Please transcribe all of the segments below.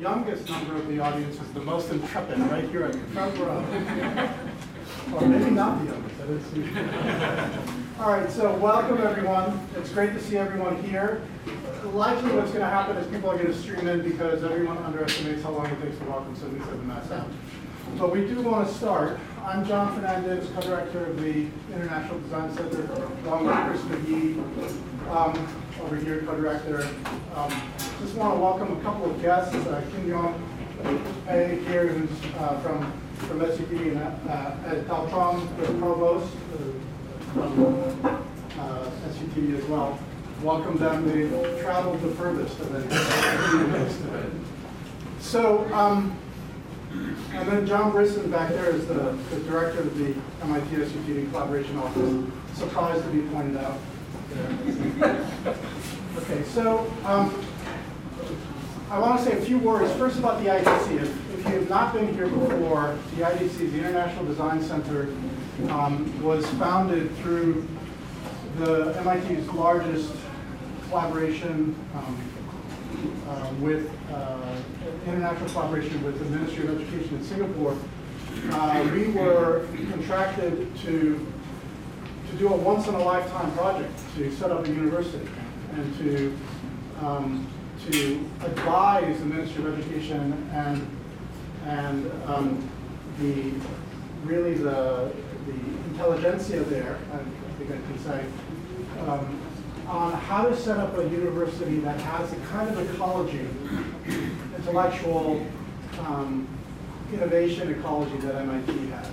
youngest member of the audience is the most intrepid, right here at the front row. Or maybe not the youngest, that is. All right, so welcome everyone. It's great to see everyone here. Likely what's going to happen is people are going to stream in because everyone underestimates how long it takes to welcome, so we set the mass out. But we do want to start. I'm John Fernandez, co-director of the International Design Center, along with Chris McGee, over here, co-director. Just want to welcome a couple of guests. Kim Yong here, who's from MIT-SUTD, and Ed Taltron, the provost from SUTD as well. Welcome them. They traveled the furthest of any. So, and then John Brisson back there is the director of the MIT-SUTD Collaboration Office. Surprised to be pointed out. Okay, so I want to say a few words first about the IDC. If you have not been here before, the IDC, the International Design Center, was founded through the MIT's largest collaboration with international collaboration with the Ministry of Education in Singapore. We were contracted to do a once-in-a-lifetime project to set up a university and to advise the Ministry of Education and the intelligentsia there, I think I can say, on how to set up a university that has the kind of ecology, intellectual innovation ecology that MIT has.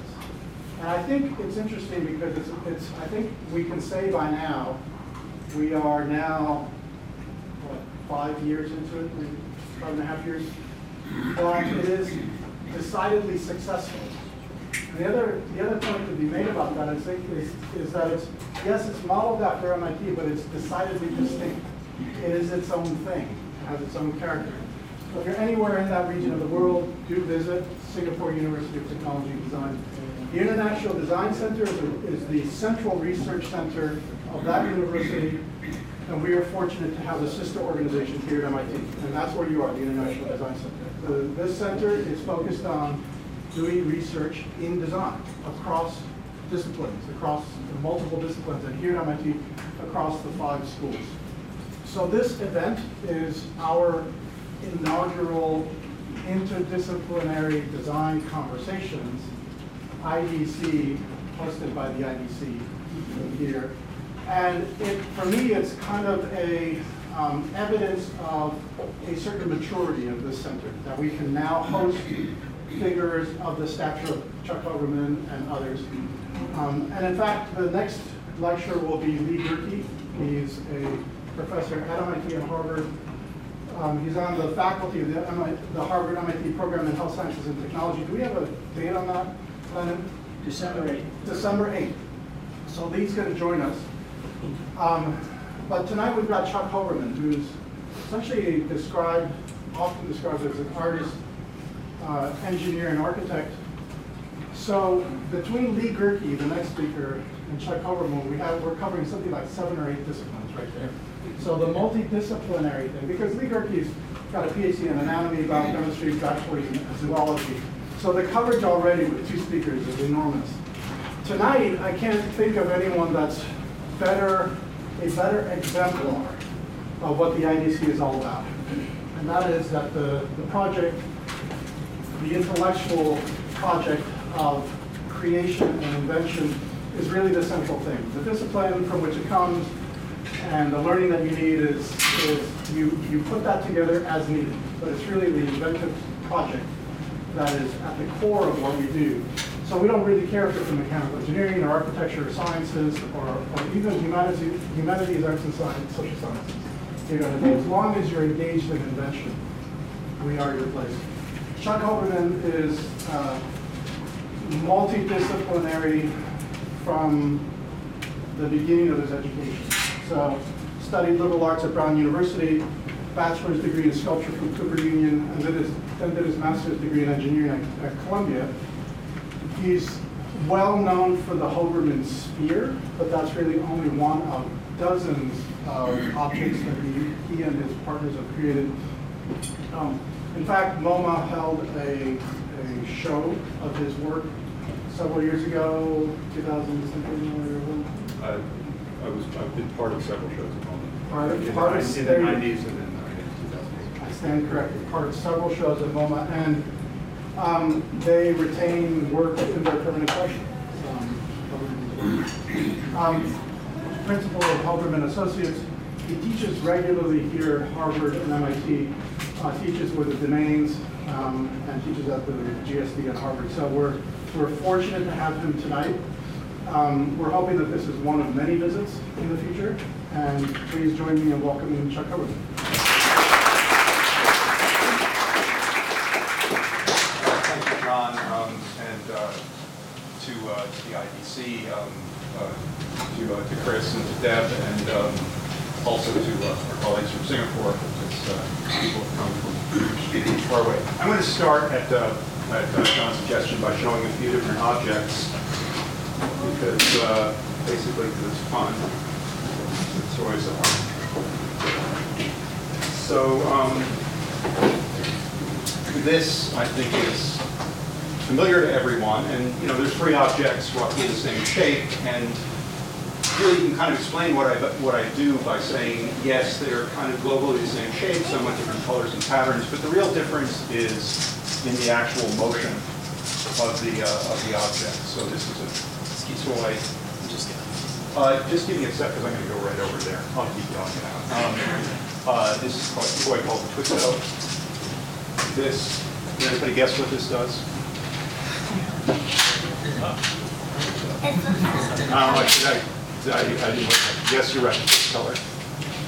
And I think it's interesting because I think we can say by now, we are now, what, 5 years into it, 5.5 years, but it is decidedly successful. And the other point to be made about that is that it's modeled after MIT, but it's decidedly distinct. It is its own thing. It has its own character. So if you're anywhere in that region of the world, do visit Singapore University of Technology and Design. The International Design Center is the central research center of that university, and we are fortunate to have a sister organization here at MIT, and that's where you are, the International Design Center. This center is focused on doing research in design across disciplines, across multiple disciplines, and here at MIT, across the 5 schools. So this event is our inaugural interdisciplinary design conversations, IDC, hosted by the IDC here. And for me, it's kind of a evidence of a certain maturity of this center, that we can now host figures of the stature of Chuck Hoberman and others. And in fact, the next lecture will be Lee Gerke. He's a professor at MIT and Harvard. He's on the faculty of the Harvard MIT program in Health Sciences and Technology. Do we have a date on that, Lennon? December 8th. December 8th. So Lee's going to join us. But tonight we've got Chuck Hoberman, who's essentially often described as an artist, engineer, and architect. So between Lee Gerke, the next speaker, and Chuck Hoberman, we're covering something like 7 or 8 disciplines right there. So the multidisciplinary thing, because Lee Gerke's got a PhD in anatomy, biochemistry, bachelor's in zoology. So the coverage already with 2 speakers is enormous. Tonight, I can't think of anyone that's a better exemplar of what the IDC is all about. And that is that the project, the intellectual project of creation and invention is really the central thing. The discipline from which it comes and the learning that you need is you put that together as needed. But it's really the inventive project that is at the core of what we do. So we don't really care if it's in mechanical engineering or architecture or sciences or even humanities, arts and science, social sciences. As long as you're engaged in invention, we are your place. Chuck Hoberman is multidisciplinary from the beginning of his education. So studied liberal arts at Brown University, bachelor's degree in sculpture from Cooper Union, and then did his master's degree in engineering at Columbia. He's well known for the Hoberman sphere, but that's really only one of dozens of objects that he and his partners have created. In fact, MoMA held a show of his work several years ago, 2000 something. I've been part of several shows at MoMA. In the 90s and then in 2008. I stand corrected. Part of several shows at MoMA, and they retain work in their permanent collection. Principal of Hoberman Associates. He teaches regularly here at Harvard and MIT. Teaches with the domains and teaches at the GSD at Harvard. So we're fortunate to have him tonight. We're hoping that this is one of many visits in the future. And please join me in welcoming Chuck Hoberman. Thank you, John, and to the IDC, to Chris and to Deb, and also to our colleagues from Singapore, because people have come from far away. I'm going to start at John's suggestion by showing a few different objects, because basically it's fun. The toys are. So this, I think, is familiar to everyone, and there's three objects roughly the same shape, and really you can kind of explain what I do by saying, yes, they're kind of globally the same shape, somewhat different colors and patterns, but the real difference is in the actual motion of the object. So this is a toy. Just give me a sec, because I'm going to go right over there. I'll keep going now. This is a toy called the Twisto. This, can anybody guess what this does? I didn't look at it. Yes, you're right. This color.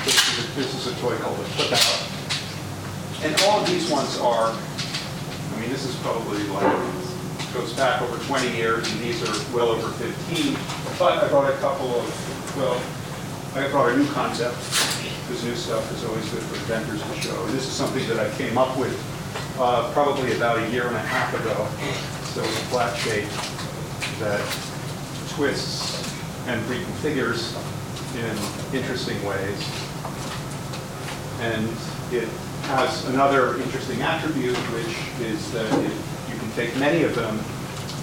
This is a toy called the Flip Out. And all of these ones are, this is probably goes back over 20 years, and these are well over 15. But I brought a couple of, I brought a new concept, because new stuff is always good for inventors to show. And this is something that I came up with probably about a year and a half ago. So it's a flat shape that twists and reconfigures in interesting ways. And it has another interesting attribute, which is that you can take many of them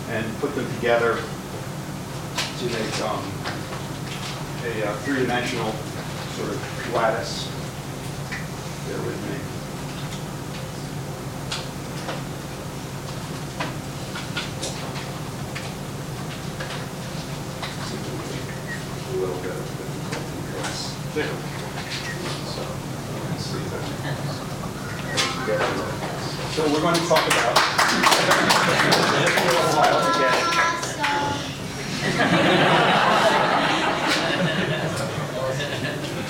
and put them together to make a three-dimensional sort of lattice. Bear with me. A little bit of difficulty there. So you can see that. So we're going to talk about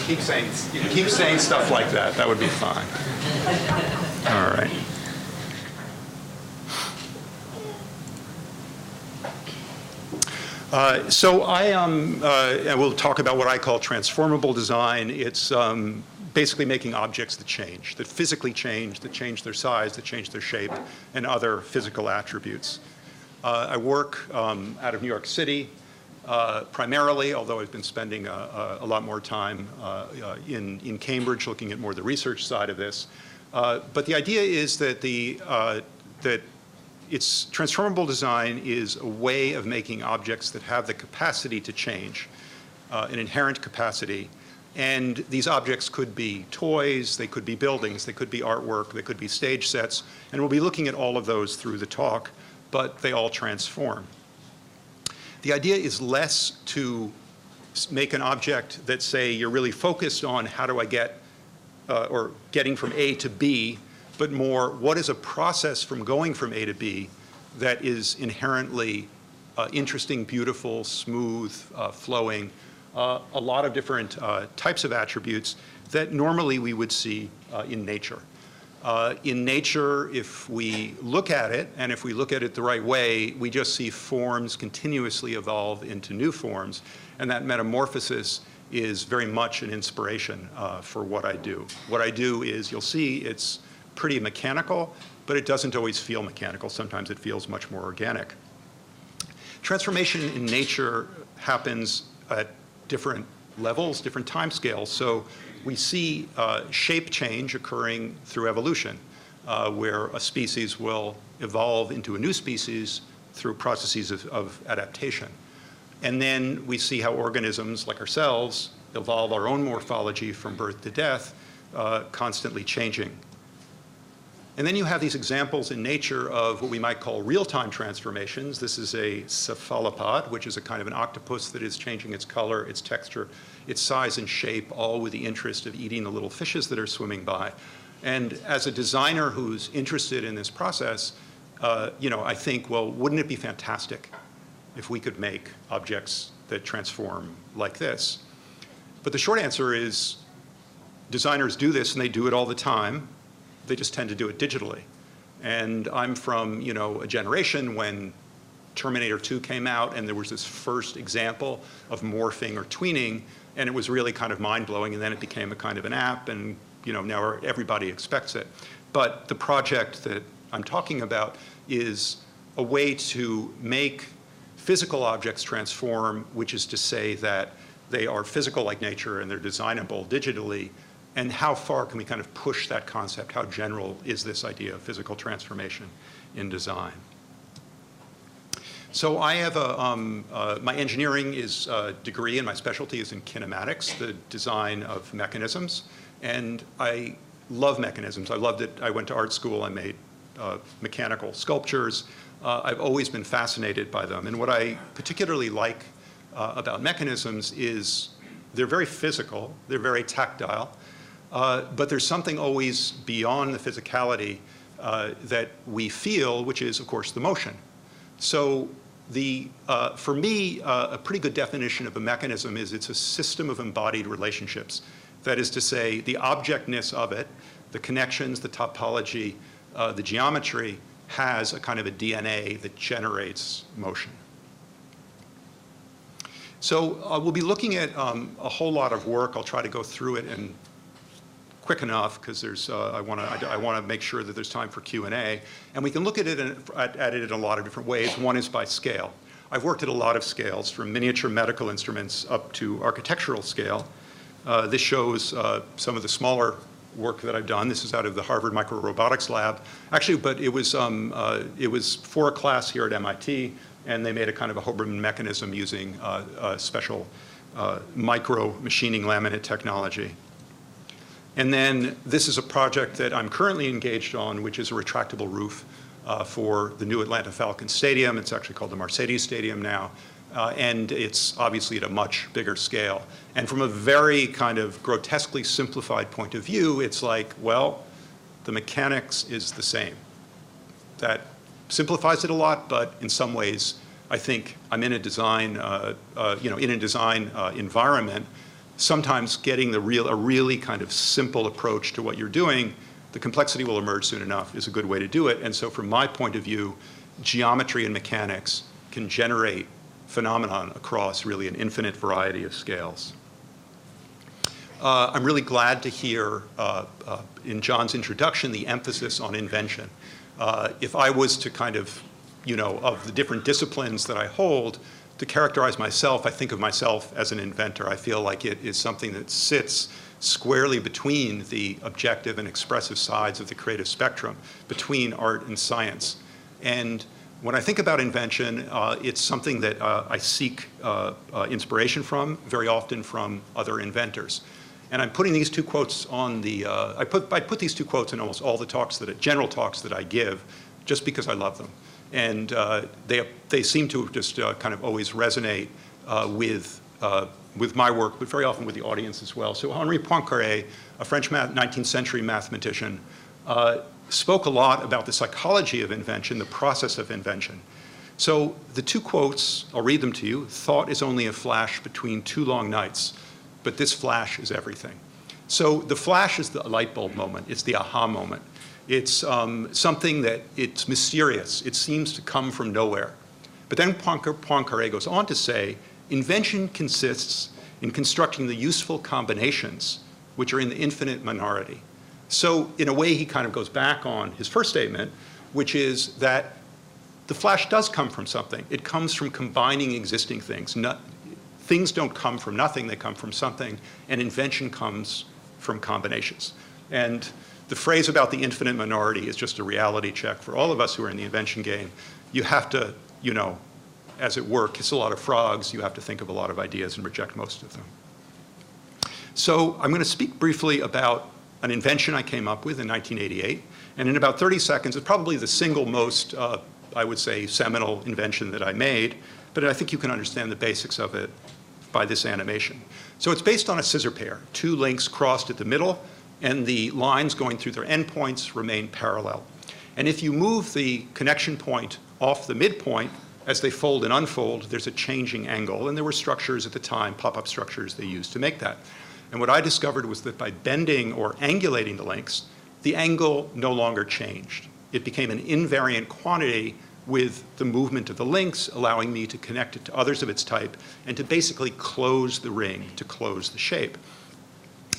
you can keep saying stuff like that. That would be fine. All right. So I will talk about what I call transformable design. It's basically making objects that physically change, that change their size, that change their shape, and other physical attributes. I work out of New York City primarily, although I've been spending a lot more time in Cambridge looking at more the research side of this. But the idea is that it's transformable design is a way of making objects that have the capacity to change, an inherent capacity. And these objects could be toys, they could be buildings, they could be artwork, they could be stage sets. And we'll be looking at all of those through the talk, but they all transform. The idea is less to make an object that, say, you're really focused on how do I get, or getting from A to B, but more, what is a process from going from A to B that is inherently interesting, beautiful, smooth, flowing, a lot of different types of attributes that normally we would see in nature. In nature, if we look at it, and if we look at it the right way, we just see forms continuously evolve into new forms, and that metamorphosis is very much an inspiration for what I do. What I do is, you'll see, it's pretty mechanical, but it doesn't always feel mechanical. Sometimes it feels much more organic. Transformation in nature happens at different levels, different time scales. So we see shape change occurring through evolution. where a species will evolve into a new species through processes of adaptation. And then we see how organisms like ourselves evolve our own morphology from birth to death, constantly changing. And then you have these examples in nature of what we might call real-time transformations. This is a cephalopod, which is a kind of an octopus that is changing its color, its texture, its size and shape, all with the interest of eating the little fishes that are swimming by. And as a designer who's interested in this process, I think, well, wouldn't it be fantastic if we could make objects that transform like this? But the short answer is designers do this, and they do it all the time. They just tend to do it digitally. And I'm from, a generation when Terminator 2 came out, and there was this first example of morphing or tweening, and it was really kind of mind-blowing, and then it became a kind of an app, and now everybody expects it. But the project that I'm talking about is a way to make physical objects transform, which is to say that they are physical like nature and they're designable digitally. And how far can we kind of push that concept? How general is this idea of physical transformation in design? So I have my engineering is degree, and my specialty is in kinematics, the design of mechanisms. And I love mechanisms. I loved it. I went to art school. I made mechanical sculptures. I've always been fascinated by them. And what I particularly like about mechanisms is they're very physical. They're very tactile. But there's something always beyond the physicality that we feel, which is, of course, the motion. So for me, a pretty good definition of a mechanism is it's a system of embodied relationships. That is to say, the objectness of it, the connections, the topology, the geometry, has a kind of a DNA that generates motion. So we'll be looking at a whole lot of work. I'll try to go through it and quick enough because I want to make sure that there's time for Q&A. And we can look at it in a lot of different ways. One is by scale. I've worked at a lot of scales, from miniature medical instruments up to architectural scale. This shows some of the smaller work that I've done. This is out of the Harvard Microrobotics Lab. Actually, but it was for a class here at MIT, and they made a kind of a Hoberman mechanism using special micro machining laminate technology. And then this is a project that I'm currently engaged on, which is a retractable roof for the new Atlanta Falcons Stadium. It's actually called the Mercedes Stadium now. And it's obviously at a much bigger scale. And from a very kind of grotesquely simplified point of view, it's like, well, the mechanics is the same. That simplifies it a lot, but in some ways, I think I'm in a design, environment. Sometimes getting a really kind of simple approach to what you're doing, the complexity will emerge soon enough, is a good way to do it. And so from my point of view, geometry and mechanics can generate phenomenon across really an infinite variety of scales. I'm really glad to hear in John's introduction the emphasis on invention. If I was to kind of, of the different disciplines that I hold, to characterize myself, I think of myself as an inventor. I feel like it is something that sits squarely between the objective and expressive sides of the creative spectrum, between art and science. And when I think about invention, it's something that I seek inspiration from, very often from other inventors. And I'm putting these two quotes on the, I put these two quotes in almost all the talks general talks that I give, just because I love them. And they seem to just kind of always resonate with my work, but very often with the audience as well. So Henri Poincaré, a French 19th century mathematician, spoke a lot about the psychology of invention, the process of invention. So the two quotes, I'll read them to you. Thought is only a flash between two long nights, but this flash is everything. So the flash is the light bulb moment. It's the aha moment. It's something that it's mysterious. It seems to come from nowhere. But then Poincaré goes on to say, invention consists in constructing the useful combinations, which are in the infinite minority. So in a way, he kind of goes back on his first statement, which is that the flash does come from something. It comes from combining existing things. Things don't come from nothing, they come from something, and invention comes from combinations. And The phrase about the infinite minority is just a reality check for all of us who are in the invention game. You have to, you know, as it were, kiss a lot of frogs. You have to think of a lot of ideas and reject most of them. So I'm going to speak briefly about an invention I came up with in 1988. And in about 30 seconds, it's probably the single most, I would say, seminal invention that I made. But I think you can understand the basics of it by this animation. So it's based on a scissor pair, two links crossed at the middle, and the lines going through their endpoints remain parallel. And if you move the connection point off the midpoint, as they fold and unfold, there's a changing angle. And there were structures at the time, pop-up structures they used to make that. And what I discovered was that by bending or angulating the links, the angle no longer changed. It became an invariant quantity with the movement of the links, allowing me to connect it to others of its type and to basically close the ring, to close the shape.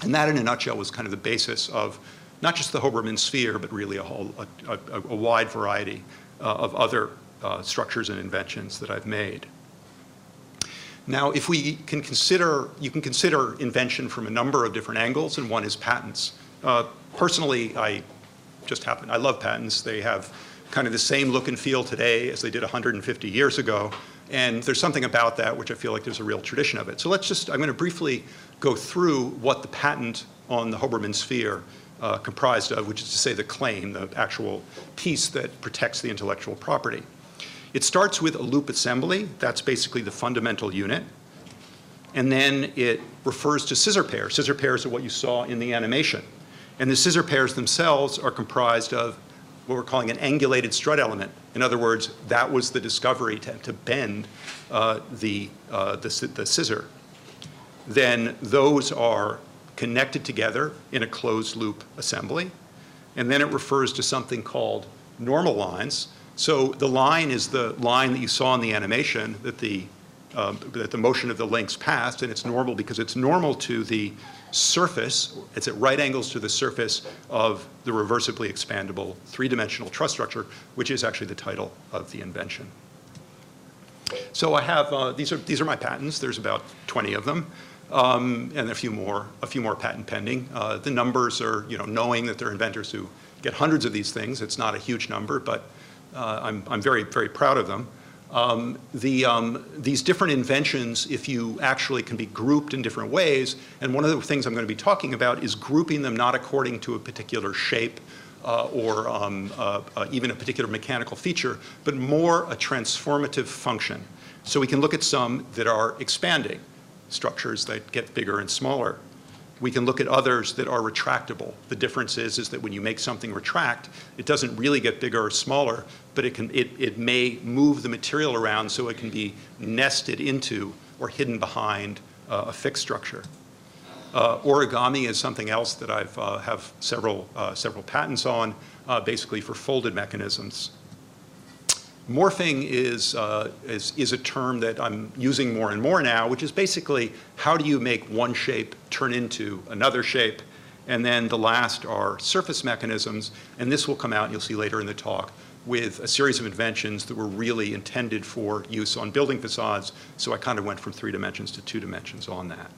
And that, in a nutshell, was kind of the basis of not just the Hoberman sphere, but really a wide variety of other structures and inventions that I've made. Now, if we can consider, you can consider invention from a number of different angles, and one is patents. Personally, I love patents. They have kind of the same look and feel today as they did 150 years ago. And there's something about that which I feel like there's a real tradition of it. So I'm going to briefly go through what the patent on the Hoberman sphere comprised of, which is to say the claim, the actual piece that protects the intellectual property. It starts with a loop assembly. That's basically the fundamental unit. And then it refers to scissor pairs. Scissor pairs are what you saw in the animation. And the scissor pairs themselves are comprised of what we're calling an angulated strut element. In other words, that was the discovery to bend the scissor. Then those are connected together in a closed loop assembly. And then it refers to something called normal lines. So the line is the line that you saw in the animation that the motion of the links passed, and it's normal because it's normal to the surface. It's at right angles to the surface of the reversibly expandable three-dimensional truss structure, which is actually the title of the invention. So I have these are my patents. There's about 20 of them, and a few more patent pending. The numbers are, knowing that there are inventors who get hundreds of these things. It's not a huge number, but I'm very, very proud of them. These different inventions, if you actually can be grouped in different ways, and one of the things I'm going to be talking about is grouping them not according to a particular shape or even a particular mechanical feature, but more a transformative function. So we can look at some that are expanding, structures that get bigger and smaller. We can look at others that are retractable. The difference is that when you make something retract, it doesn't really get bigger or smaller, but it may move the material around so it can be nested into or hidden behind a fixed structure. Origami is something else that I have several patents on, basically for folded mechanisms. Morphing is a term that I'm using more and more now, which is basically how do you make one shape turn into another shape? And then the last are surface mechanisms, and this will come out, and you'll see later in the talk, with a series of inventions that were really intended for use on building facades, so I kind of went from 3 dimensions to 2 dimensions on that.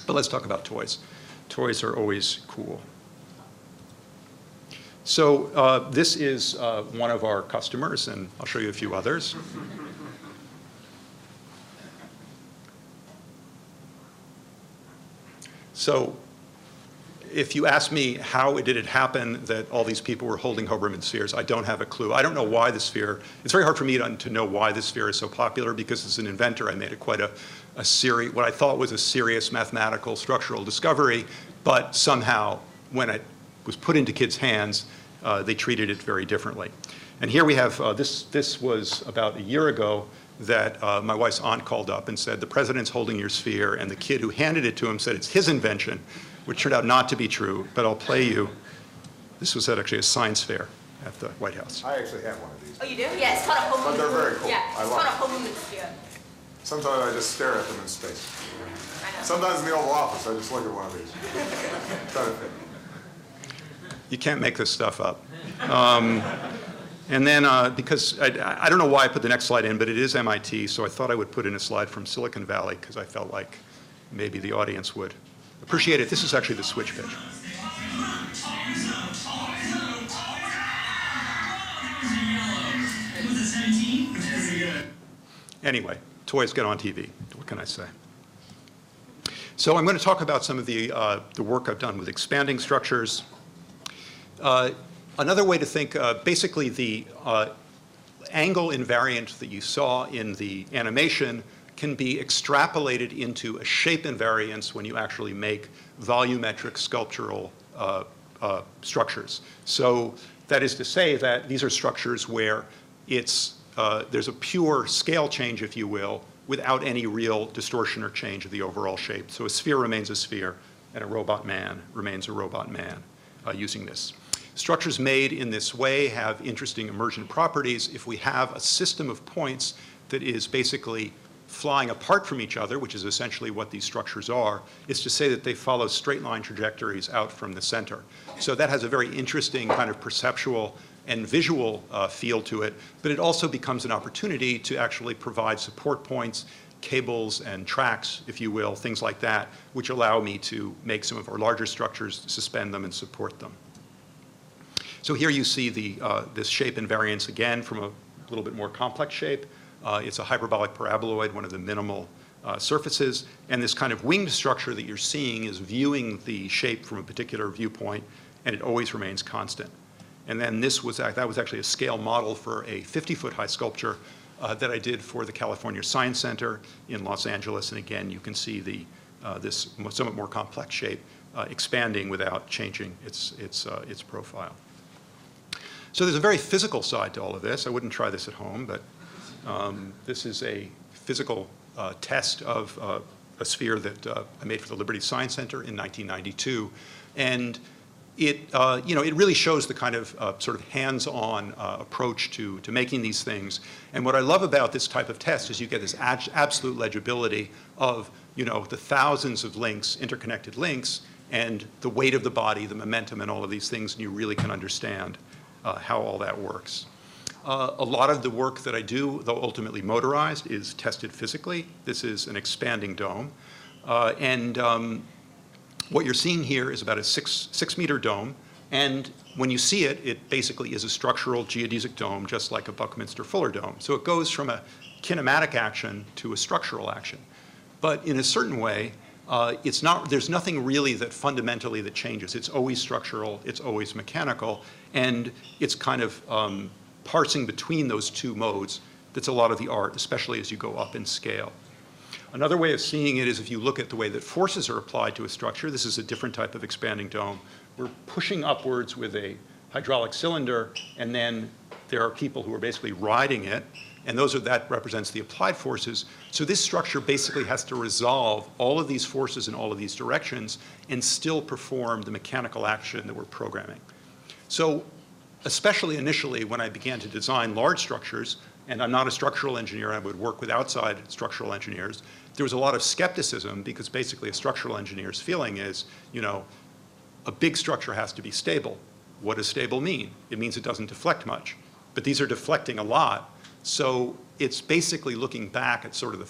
But let's talk about toys. Toys are always cool. So this is one of our customers, and I'll show you a few others. So if you ask me how did it happen that all these people were holding Hoberman spheres, I don't have a clue. I don't know why the sphere, it's very hard for me to know why the sphere is so popular, because as an inventor I made it quite a what I thought was a serious mathematical structural discovery, but somehow when it was put into kids' hands, they treated it very differently. And here we have, this was about a year ago that my wife's aunt called up and said, the president's holding your sphere, and the kid who handed it to him said it's his invention, which turned out not to be true, but I'll play you. This was at actually a science fair at the White House. I actually have one of these. Oh, you do? Yeah, it's called a Hoberman. But they're very cool. Yeah, I it's love called a them. Hoberman sphere. Sometimes I just stare at them in space. I know. Sometimes in the Oval Office, I just look at one of these. Try to fit. You can't make this stuff up. And then, because I don't know why I put the next slide in, but it is MIT, so I thought I would put in a slide from Silicon Valley, because I felt like maybe the audience would appreciate it. This is actually the switch pitch. Anyway, toys get on TV. What can I say? So I'm going to talk about some of the work I've done with expanding structures. Another way to think, basically the angle invariant that you saw in the animation can be extrapolated into a shape invariance when you actually make volumetric sculptural structures. So that is to say that these are structures where there's a pure scale change, if you will, without any real distortion or change of the overall shape. So a sphere remains a sphere, and a robot man remains a robot man using this. Structures made in this way have interesting emergent properties. If we have a system of points that is basically flying apart from each other, which is essentially what these structures are, is to say that they follow straight line trajectories out from the center. So that has a very interesting kind of perceptual and visual feel to it, but it also becomes an opportunity to actually provide support points, cables and tracks, if you will, things like that, which allow me to make some of our larger structures, suspend them and support them. So here you see this shape invariance again from a little bit more complex shape. It's a hyperbolic paraboloid, one of the minimal surfaces, and this kind of winged structure that you're seeing is viewing the shape from a particular viewpoint, and it always remains constant. And then that was actually a scale model for a 50-foot high sculpture that I did for the California Science Center in Los Angeles. And again, you can see this somewhat more complex shape expanding without changing its profile. So there's a very physical side to all of this. I wouldn't try this at home, but this is a physical test of a sphere that I made for the Liberty Science Center in 1992. And it really shows the kind of sort of hands-on approach to making these things. And what I love about this type of test is you get this absolute legibility of, the thousands of links, interconnected links, and the weight of the body, the momentum, and all of these things, and you really can understand how all that works. A lot of the work that I do, though ultimately motorized, is tested physically. This is an expanding dome. What you're seeing here is about a six-meter dome, and when you see it, it basically is a structural geodesic dome, just like a Buckminster Fuller dome. So it goes from a kinematic action to a structural action. But in a certain way, there's nothing really that fundamentally that changes. It's always structural, it's always mechanical, and it's kind of parsing between those two modes that's a lot of the art, especially as you go up in scale. Another way of seeing it is if you look at the way that forces are applied to a structure. This is a different type of expanding dome. We're pushing upwards with a hydraulic cylinder, and then there are people who are basically riding it, and that represents the applied forces. So this structure basically has to resolve all of these forces in all of these directions and still perform the mechanical action that we're programming. So especially initially when I began to design large structures, and I'm not a structural engineer, I would work with outside structural engineers, there was a lot of skepticism because basically a structural engineer's feeling is, a big structure has to be stable. What does stable mean? It means it doesn't deflect much. But these are deflecting a lot. So it's basically looking back at sort of the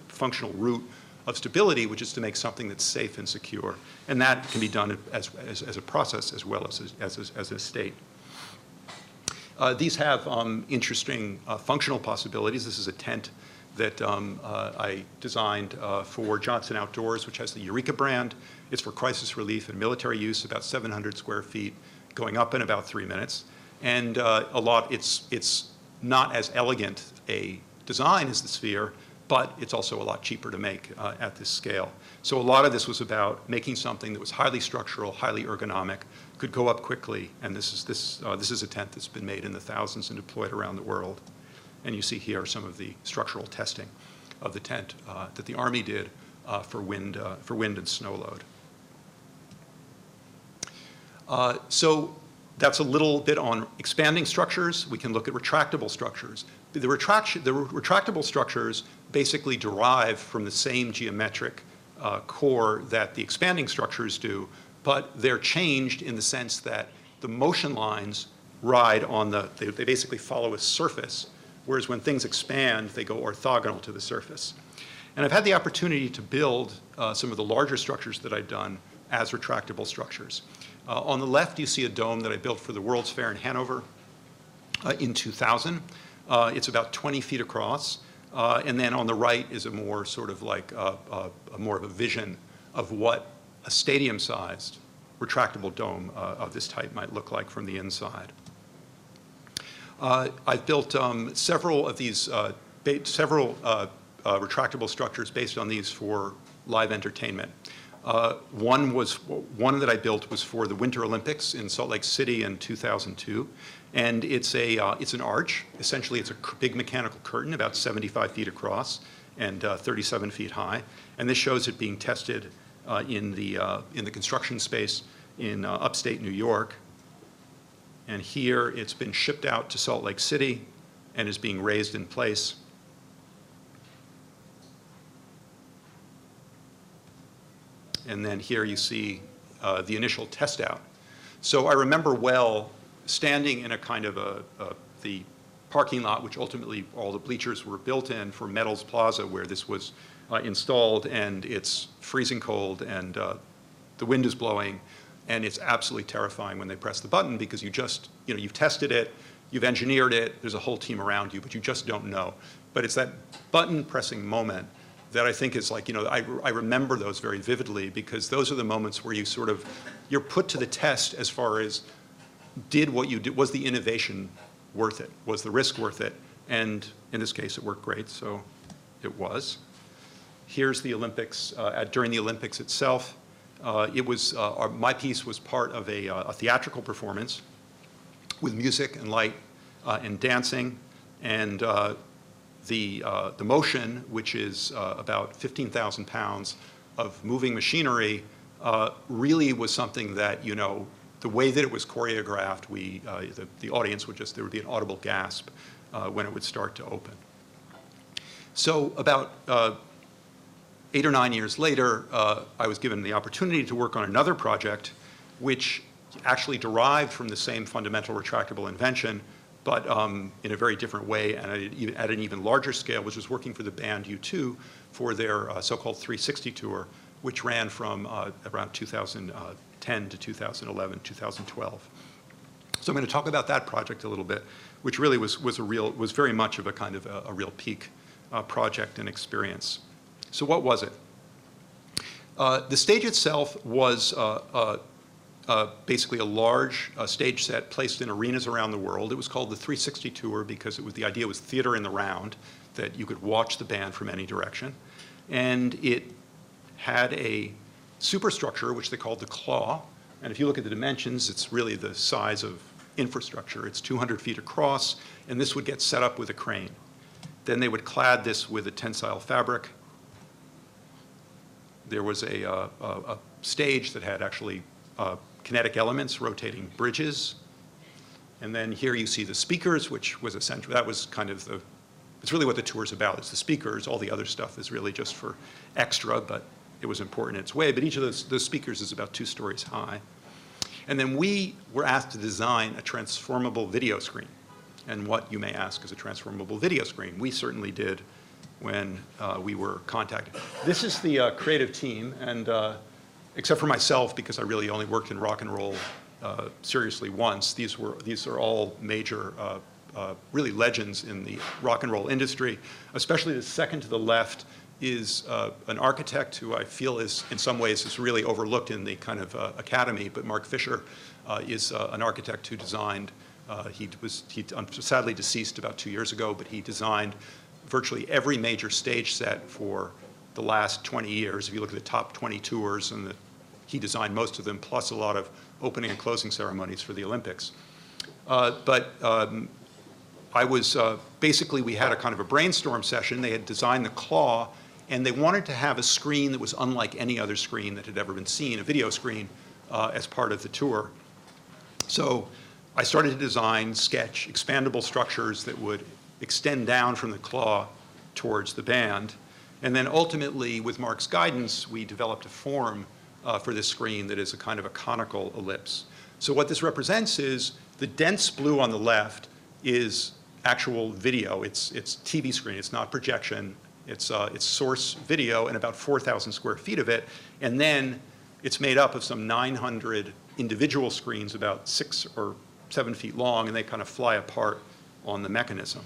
functional root of stability, which is to make something that's safe and secure. And that can be done as a process as well as a state. These have interesting functional possibilities. This is a tent that I designed for Johnson Outdoors, which has the Eureka brand. It's for crisis relief and military use, about 700 square feet, going up in about 3 minutes. And it's not as elegant a design as the sphere, but it's also a lot cheaper to make at this scale. So a lot of this was about making something that was highly structural, highly ergonomic, could go up quickly, and this is a tent that's been made in the thousands and deployed around the world. And you see here some of the structural testing of the tent that the Army did for wind and snow load. So that's a little bit on expanding structures. We can look at retractable structures. The retractable structures basically derive from the same geometric core that the expanding structures do, but they're changed in the sense that the motion lines ride on they basically follow a surface, whereas when things expand, they go orthogonal to the surface. And I've had the opportunity to build some of the larger structures that I've done as retractable structures. On the left, you see a dome that I built for the World's Fair in Hanover in 2000. It's about 20 feet across. And then on the right is a more sort of like more of a vision of what a stadium-sized retractable dome of this type might look like from the inside. I've built several of these, retractable structures based on these for live entertainment. One that I built was for the Winter Olympics in Salt Lake City in 2002. And it's an arch. Essentially, it's a big mechanical curtain about 75 feet across and 37 feet high. And this shows it being tested in the construction space in upstate New York. And here it's been shipped out to Salt Lake City and is being raised in place. And then here you see the initial test out. So I remember well standing in a kind of the parking lot, which ultimately all the bleachers were built in for Metals Plaza, where this was installed, and it's freezing cold, and the wind is blowing, and it's absolutely terrifying when they press the button, because you've tested it, you've engineered it, there's a whole team around you, but you just don't know. But it's that button pressing moment that I think is like, I remember those very vividly, because those are the moments where you're put to the test as far as did what you did, was the innovation worth it? Was the risk worth it? And in this case, it worked great, so it was. Here's the Olympics, during the Olympics itself. My piece was part of a theatrical performance with music and light and dancing, and the motion, which is about 15,000 pounds of moving machinery, really was something that, the way that it was choreographed, the audience there would be an audible gasp when it would start to open. So about 8 or 9 years later, I was given the opportunity to work on another project, which actually derived from the same fundamental retractable invention, but in a very different way and at an even larger scale, which was working for the band U2 for their so-called 360 tour, which ran from around 2010 to 2011, 2012. So I'm going to talk about that project a little bit, which really was very much of a kind of a real peak project and experience. So what was it? The stage itself was basically a large stage set placed in arenas around the world. It was called the 360 Tour because the idea was theater in the round, that you could watch the band from any direction. And it had a superstructure, which they called the claw. And if you look at the dimensions, it's really the size of infrastructure. It's 200 feet across, and this would get set up with a crane. Then they would clad this with a tensile fabric. There was a stage that had actually kinetic elements, rotating bridges. And then here you see the speakers, which was essential. That was kind of it's really what the tour's about. It's the speakers. All the other stuff is really just for extra, but it was important in its way. But each of those speakers is about 2 stories high. And then we were asked to design a transformable video screen. And what, you may ask, is a transformable video screen? We certainly did when we were contacted. This is the creative team, and except for myself, because I really only worked in rock and roll seriously once, these are all major, really legends in the rock and roll industry. Especially the second to the left is an architect who I feel is, in some ways, is really overlooked in the kind of academy, but Mark Fisher is an architect who designed, he sadly deceased about 2 years ago, but he designed virtually every major stage set for the last 20 years. If you look at the top 20 tours, and he designed most of them, plus a lot of opening and closing ceremonies for the Olympics. I was, basically we had a kind of a brainstorm session. They had designed the claw, and they wanted to have a screen that was unlike any other screen that had ever been seen, a video screen, as part of the tour. So I started to design, sketch expandable structures that would extend down from the claw towards the band. And then ultimately, with Mark's guidance, we developed a form for this screen that is a kind of a conical ellipse. So what this represents is the dense blue on the left is actual video. It's TV screen. It's not projection. It's source video and about 4,000 square feet of it. And then it's made up of some 900 individual screens about 6 or 7 feet long, and they kind of fly apart on the mechanism.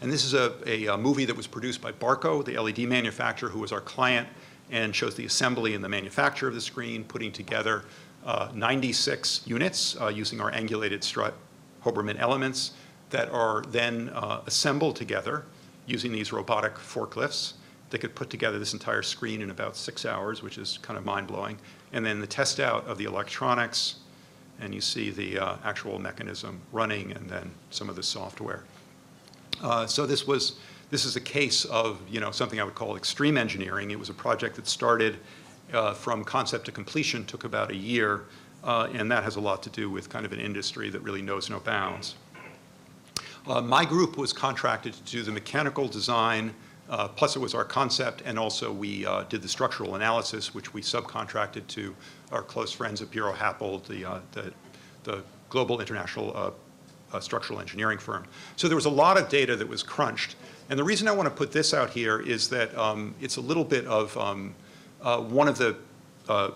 And this is a movie that was produced by Barco, the LED manufacturer, who was our client, and shows the assembly and the manufacture of the screen, putting together 96 units using our angulated strut Hoberman elements that are then assembled together using these robotic forklifts. They could put together this entire screen in about 6 hours, which is kind of mind-blowing. And then the test out of the electronics, and you see the actual mechanism running, and then some of the software. So this is a case of something I would call extreme engineering. It was a project that started from concept to completion, took about a year, and that has a lot to do with kind of an industry that really knows no bounds. My group was contracted to do the mechanical design, plus it was our concept, and also we did the structural analysis, which we subcontracted to our close friends at Bureau Happold, the global international structural engineering firm. So there was a lot of data that was crunched. And the reason I want to put this out here is that it's a little bit of one of the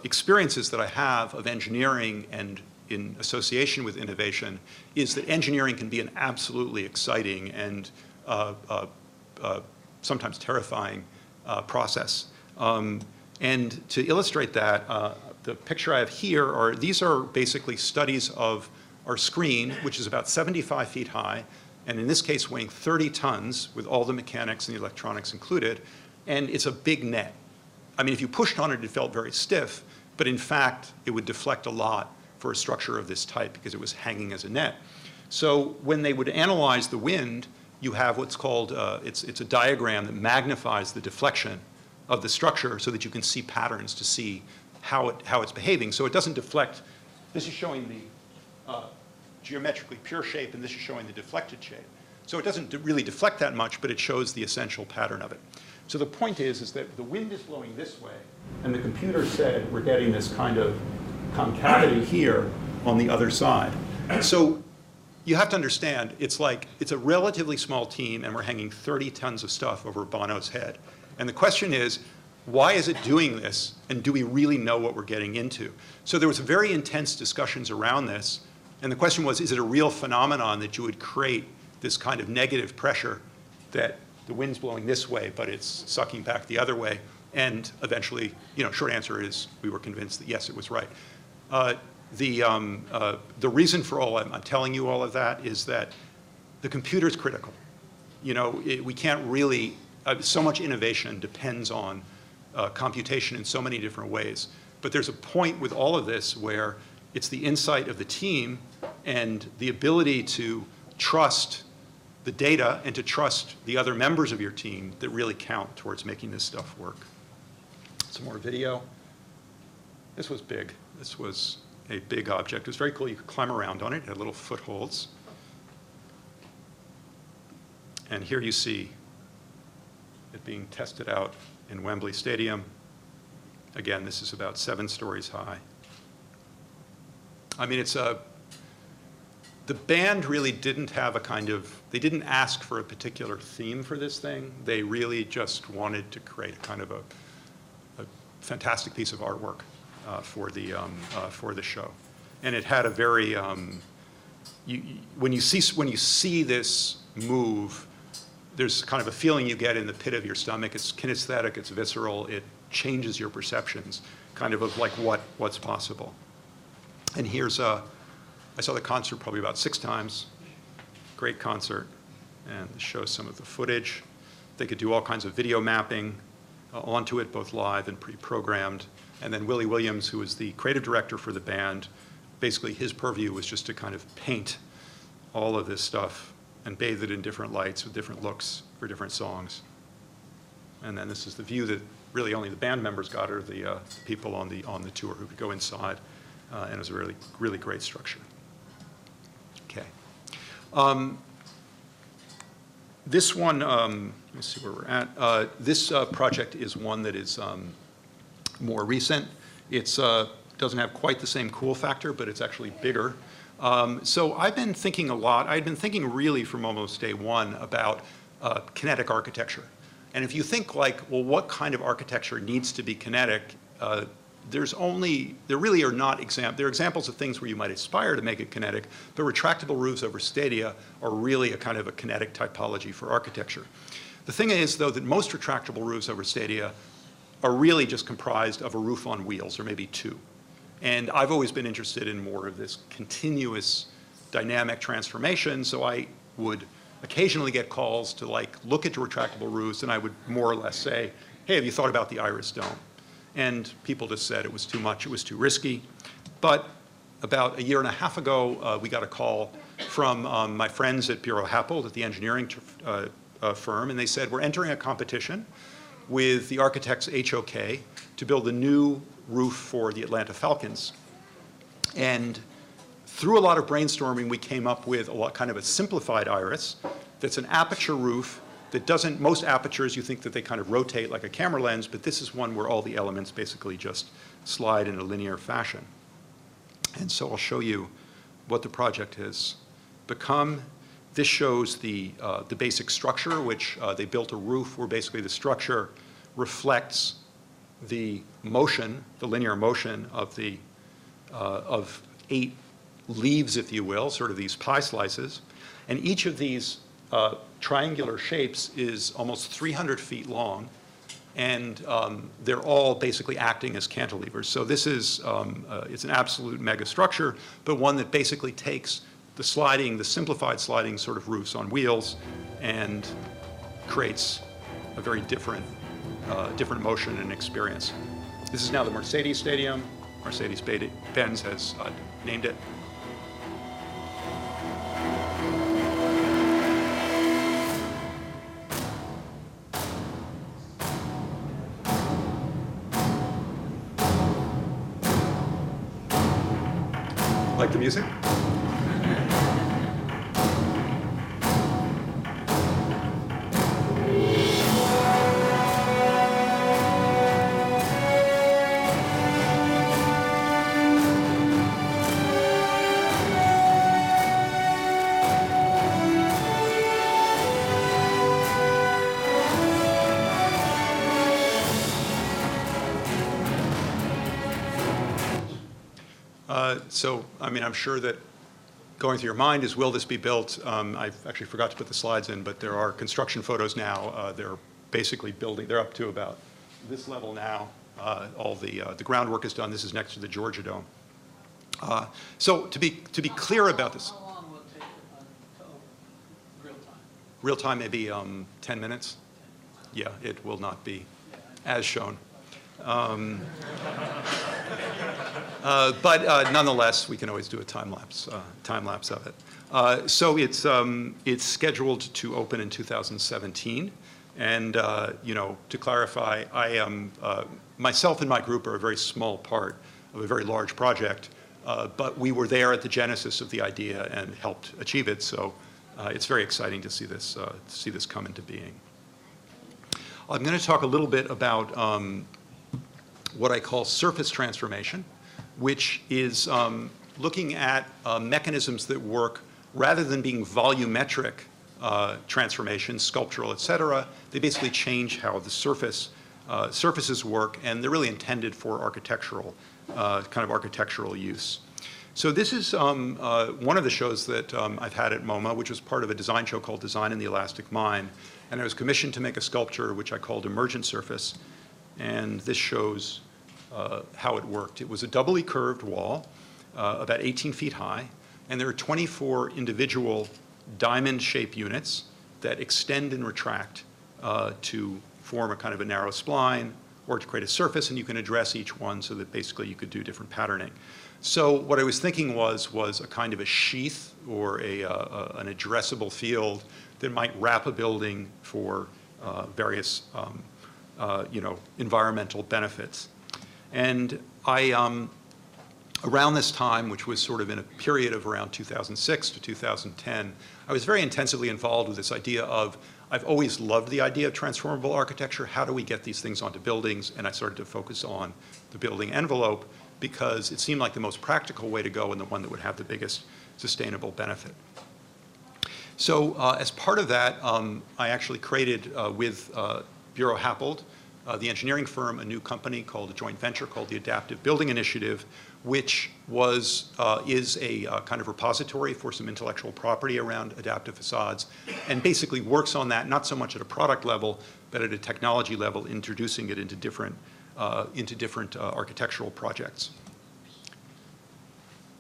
experiences that I have of engineering and in association with innovation is that engineering can be an absolutely exciting and sometimes terrifying process. And to illustrate that, the picture I have here these are basically studies of our screen, which is about 75 feet high, and in this case weighing 30 tons with all the mechanics and the electronics included, and it's a big net. I mean, if you pushed on it, it felt very stiff, but in fact, it would deflect a lot for a structure of this type because it was hanging as a net. So when they would analyze the wind, you have what's called, it's a diagram that magnifies the deflection of the structure so that you can see patterns to see how it's behaving. So it doesn't deflect. This is showing the geometrically pure shape, and this is showing the deflected shape. So it doesn't really deflect that much, but it shows the essential pattern of it. So the point is that the wind is blowing this way, and the computer said we're getting this kind of concavity here on the other side. So you have to understand, it's a relatively small team, and we're hanging 30 tons of stuff over Bono's head. And the question is, why is it doing this, and do we really know what we're getting into? So there was very intense discussions around this, and the question was, is it a real phenomenon that you would create this kind of negative pressure that the wind's blowing this way, but it's sucking back the other way? And eventually, short answer is we were convinced that yes, it was right. The reason for I'm telling you all of that is that the computer's critical. We can't really, so much innovation depends on computation in so many different ways. But there's a point with all of this where it's the insight of the team and the ability to trust the data and to trust the other members of your team that really count towards making this stuff work. Some more video. This was big. This was a big object. It was very cool. You could climb around on it. It had little footholds. And here you see it being tested out in Wembley Stadium. Again, this is about 7 stories high. I mean, the band really didn't have they didn't ask for a particular theme for this thing. They really just wanted to create a kind of a fantastic piece of artwork for the show. And it had a very, when you see this move, there's kind of a feeling you get in the pit of your stomach. It's kinesthetic, it's visceral, it changes your perceptions, kind of like what's possible. And here's I saw the concert probably about 6 times. Great concert. And this shows some of the footage. They could do all kinds of video mapping onto it, both live and pre-programmed. And then Willie Williams, who was the creative director for the band, basically his purview was just to kind of paint all of this stuff and bathe it in different lights with different looks for different songs. And then this is the view that really only the band members got, or the people on the tour who could go inside. And it was a really, really great structure. Okay. This one, let me see where we're at. This project is one that is more recent. It doesn't have quite the same cool factor, but it's actually bigger. So I've been thinking a lot. I'd been thinking really from almost day one about kinetic architecture. And if you think well, what kind of architecture needs to be kinetic? there really are not there are examples of things where you might aspire to make it kinetic, but retractable roofs over stadia are really a kind of a kinetic typology for architecture. The thing is, though, that most retractable roofs over stadia are really just comprised of a roof on wheels, or maybe two. And I've always been interested in more of this continuous dynamic transformation, so I would occasionally get calls to look at retractable roofs, and I would more or less say, hey, have you thought about the Iris Dome? And people just said it was too much, it was too risky. But about a year and a half ago, we got a call from my friends at Bureau Happold, at the engineering firm, and they said, we're entering a competition with the architects HOK to build a new roof for the Atlanta Falcons. And through a lot of brainstorming, we came up with kind of a simplified Iris that's an aperture roof that doesn't, most apertures you think that they kind of rotate like a camera lens, but this is one where all the elements basically just slide in a linear fashion. And so I'll show you what the project has become. This shows the basic structure, which they built a roof where basically the structure reflects the motion, the linear motion of 8 leaves, if you will, sort of these pie slices. And each of these triangular shapes is almost 300 feet long, and they're all basically acting as cantilevers. So this is, it's an absolute mega structure, but one that basically takes the simplified sliding sort of roofs on wheels and creates a very different motion and experience. This is now the Mercedes Stadium. Mercedes-Benz has named it. Like the music? So, I mean, I'm sure that going through your mind is, will this be built? I actually forgot to put the slides in, but there are construction photos now. They're basically building. They're up to about this level now. All the groundwork is done. This is next to the Georgia Dome. So to be clear about this. How long will it take to open real time? Real time, maybe 10 minutes. Yeah, it will not be as shown. But nonetheless, we can always do a time lapse of it. So it's scheduled to open in 2017. And to clarify, I am myself and my group are a very small part of a very large project, but we were there at the genesis of the idea and helped achieve it. So it's very exciting to see this come into being. I'm going to talk a little bit about what I call surface transformation, which is looking at mechanisms that work rather than being volumetric transformations, sculptural, et cetera. They basically change how the surfaces work, and they're really intended for architectural, kind of architectural use. So this is one of the shows that I've had at MoMA, which was part of a design show called Design in the Elastic Mind. And I was commissioned to make a sculpture which I called Emergent Surface. And this shows how it worked. It was a doubly curved wall, about 18 feet high. And there are 24 individual diamond-shaped units that extend and retract to form a kind of a narrow spline or to create a surface, and you can address each one so that basically you could do different patterning. So what I was thinking was a kind of a sheath or an addressable field that might wrap a building for various environmental benefits. And I, around this time, which was sort of in a period of around 2006 to 2010, I was very intensively involved with this idea of, I've always loved the idea of transformable architecture. How do we get these things onto buildings? And I started to focus on the building envelope because it seemed like the most practical way to go and the one that would have the biggest sustainable benefit. So as part of that, I actually created with Bureau Happold the engineering firm a new company called a joint venture called the Adaptive Building Initiative, which is a kind of repository for some intellectual property around adaptive facades, and basically works on that not so much at a product level, but at a technology level, introducing it into different architectural projects.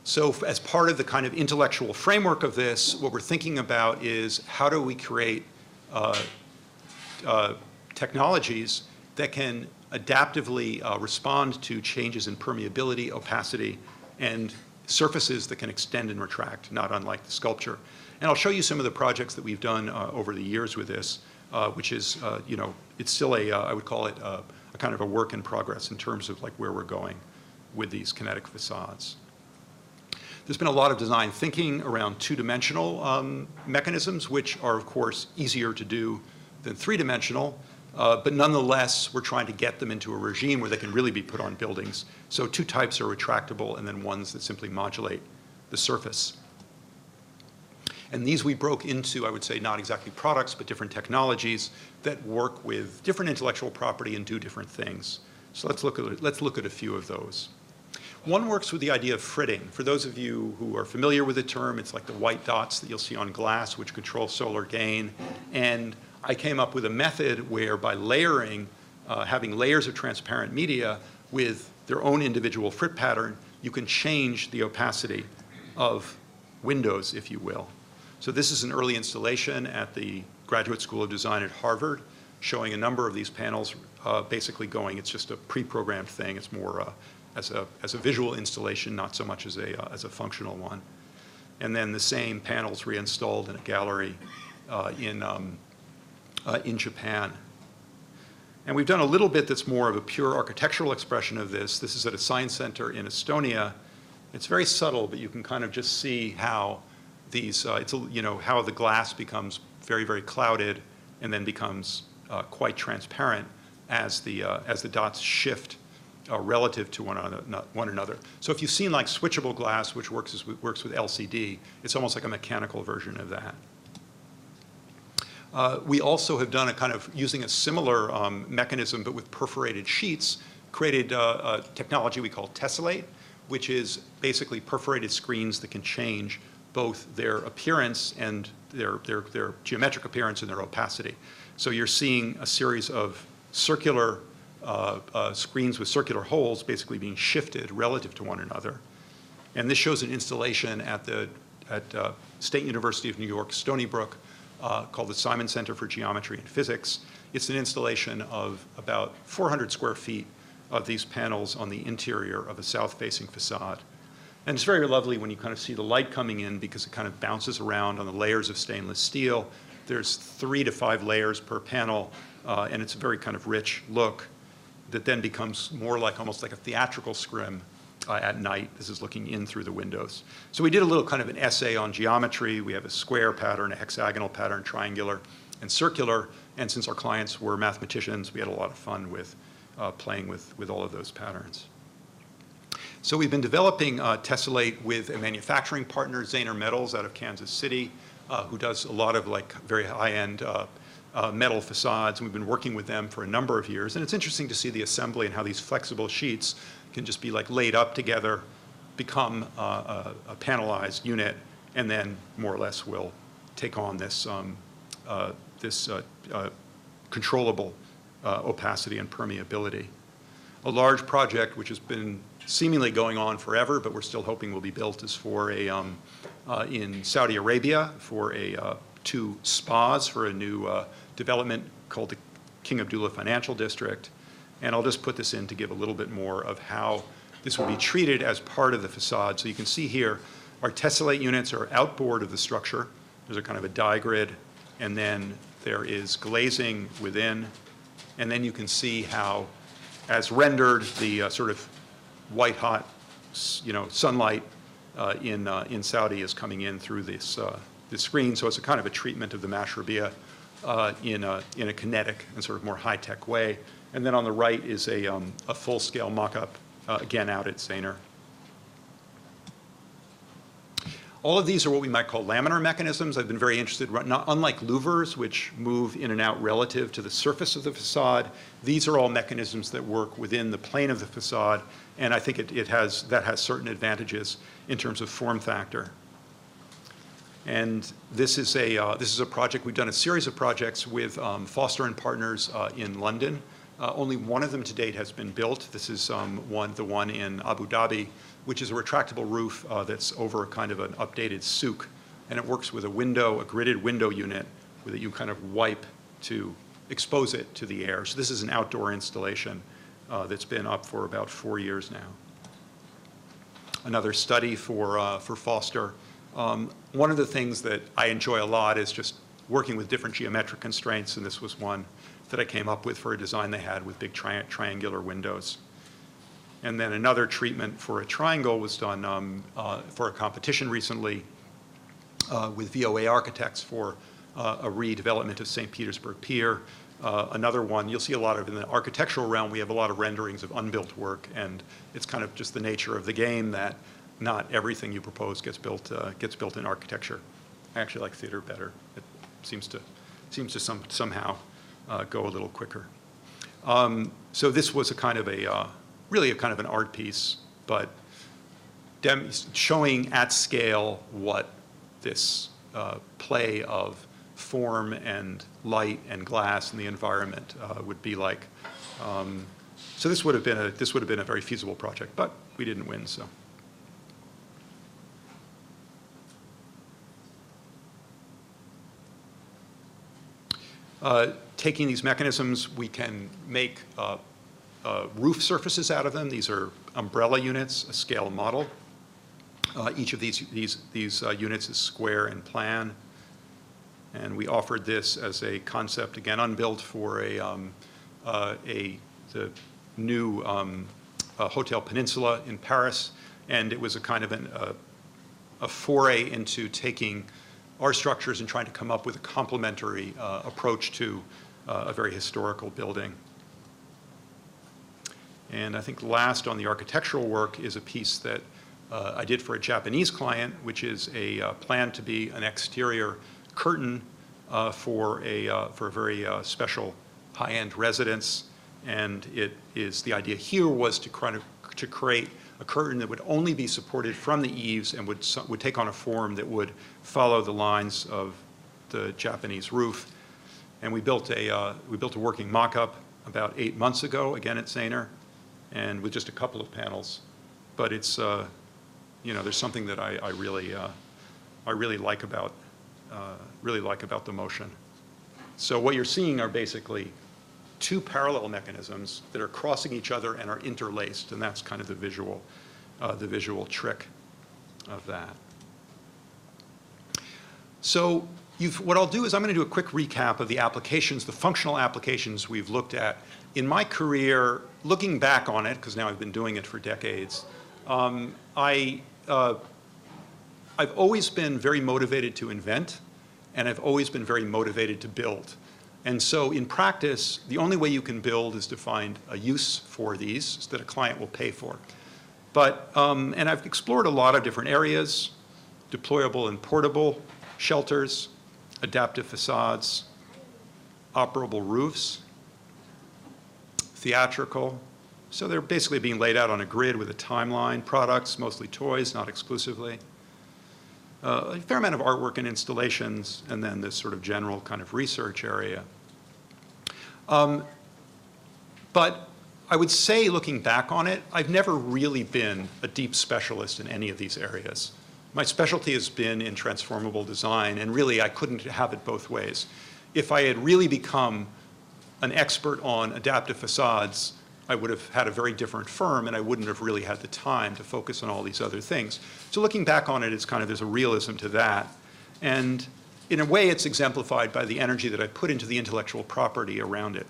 So as part of the kind of intellectual framework of this, what we're thinking about is how do we create technologies that can adaptively respond to changes in permeability, opacity, and surfaces that can extend and retract, not unlike the sculpture. And I'll show you some of the projects that we've done over the years with this, which is, it's still I would call it a kind of a work in progress in terms of like where we're going with these kinetic facades. There's been a lot of design thinking around two-dimensional mechanisms, which are, of course, easier to do than three-dimensional. But nonetheless, we're trying to get them into a regime where they can really be put on buildings. So two types are retractable, and then ones that simply modulate the surface. And these we broke into, I would say, not exactly products, but different technologies that work with different intellectual property and do different things. So let's look at a few of those. One works with the idea of fritting. For those of you who are familiar with the term, it's like the white dots that you'll see on glass, which control solar gain. And I came up with a method where by layering, having layers of transparent media with their own individual frit pattern, you can change the opacity of windows, if you will. So this is an early installation at the Graduate School of Design at Harvard, showing a number of these panels basically going. It's just a pre-programmed thing. It's more as a visual installation, not so much as a functional one. And then the same panels reinstalled in a gallery in Japan. And we've done a little bit that's more of a pure architectural expression of this. This is at a science center in Estonia. It's very subtle, but you can kind of just see how these, how the glass becomes very, very clouded and then becomes quite transparent as the dots shift relative to one another. So if you've seen like switchable glass, which works with LCD, it's almost like a mechanical version of that. We also have done a kind of, using a similar mechanism, but with perforated sheets, created a technology we call tessellate, which is basically perforated screens that can change both their appearance and their geometric appearance and their opacity. So you're seeing a series of circular screens with circular holes basically being shifted relative to one another. And this shows an installation at State University of New York, Stony Brook, called the Simon Center for Geometry and Physics. It's an installation of about 400 square feet of these panels on the interior of a south-facing facade. And it's very lovely when you kind of see the light coming in because it kind of bounces around on the layers of stainless steel. There's 3 to 5 layers per panel, and it's a very kind of rich look that then becomes more like almost like a theatrical scrim at night. This is looking in through the windows. So we did a little kind of an essay on geometry. We have a square pattern, a hexagonal pattern, triangular, and circular. And since our clients were mathematicians, we had a lot of fun with playing with all of those patterns. So we've been developing tessellate with a manufacturing partner, Zahner Metals, out of Kansas City, who does a lot of like very high-end metal facades. And we've been working with them for a number of years. And it's interesting to see the assembly and how these flexible sheets can just be like laid up together, become a panelized unit, and then more or less will take on this, controllable opacity and permeability. A large project which has been seemingly going on forever, but we're still hoping will be built, is for in Saudi Arabia for 2 spas for a new development called the King Abdullah Financial District. And I'll just put this in to give a little bit more of how this will be treated as part of the facade. So you can see here, our tessellate units are outboard of the structure. There's a kind of a die grid, and then there is glazing within. And then you can see how, as rendered, the sort of white-hot, sunlight in Saudi is coming in through this screen. So it's a kind of a treatment of the mashrabiyah in a kinetic and sort of more high-tech way. And then on the right is a full-scale mock-up, again, out at Zahner. All of these are what we might call laminar mechanisms. I've been very interested, unlike louvers, which move in and out relative to the surface of the facade, these are all mechanisms that work within the plane of the facade, and I think that has certain advantages in terms of form factor. And this is a project, we've done a series of projects with Foster and Partners in London. Only one of them to date has been built. This is the one in Abu Dhabi, which is a retractable roof that's over kind of an updated souk. And it works with a gridded window unit that you kind of wipe to expose it to the air. So this is an outdoor installation that's been up for about 4 years now. Another study for Foster. One of the things that I enjoy a lot is just working with different geometric constraints, and this was one that I came up with for a design they had with big triangular windows. And then another treatment for a triangle was done for a competition recently with VOA Architects for a redevelopment of St. Petersburg Pier. Another one, you'll see a lot of, in the architectural realm, we have a lot of renderings of unbuilt work, and it's kind of just the nature of the game that not everything you propose gets built in architecture. I actually like theater better. It seems to somehow go a little quicker. So this was really a kind of an art piece, but showing at scale what this play of form and light and glass and the environment would be like. So this would have been a very feasible project, but we didn't win. So. Taking these mechanisms, we can make roof surfaces out of them. These are umbrella units, a scale model. Each of these units is square in plan. And we offered this as a concept, again, unbuilt for the new Hotel Peninsula in Paris. And it was a kind of a foray into taking our structures and trying to come up with a complementary approach to a very historical building. And I think last on the architectural work is a piece that I did for a Japanese client, which is a plan to be an exterior curtain for a very special high-end residence. And the idea here was to create a curtain that would only be supported from the eaves and would take on a form that would follow the lines of the Japanese roof. And we built a working mock-up about 8 months ago, again at Zaner, and with just a couple of panels. But it's there's something that I really like about the motion. So what you're seeing are basically two parallel mechanisms that are crossing each other and are interlaced, and that's kind of the visual trick of that. So what I'll do is I'm going to do a quick recap of the applications, the functional applications we've looked at. In my career, looking back on it, because now I've been doing it for decades, I've always been very motivated to invent, and I've always been very motivated to build. And so in practice, the only way you can build is to find a use for these that a client will pay for. But, and I've explored a lot of different areas: deployable and portable shelters, adaptive facades, operable roofs, theatrical. So they're basically being laid out on a grid with a timeline, products, mostly toys, not exclusively. A fair amount of artwork and installations, and then this sort of general kind of research area. But I would say, looking back on it, I've never really been a deep specialist in any of these areas. My specialty has been in transformable design, and really I couldn't have it both ways. If I had really become an expert on adaptive facades, I would have had a very different firm, and I wouldn't have really had the time to focus on all these other things. So looking back on it, it's kind of, there's a realism to that. And in a way, it's exemplified by the energy that I put into the intellectual property around it.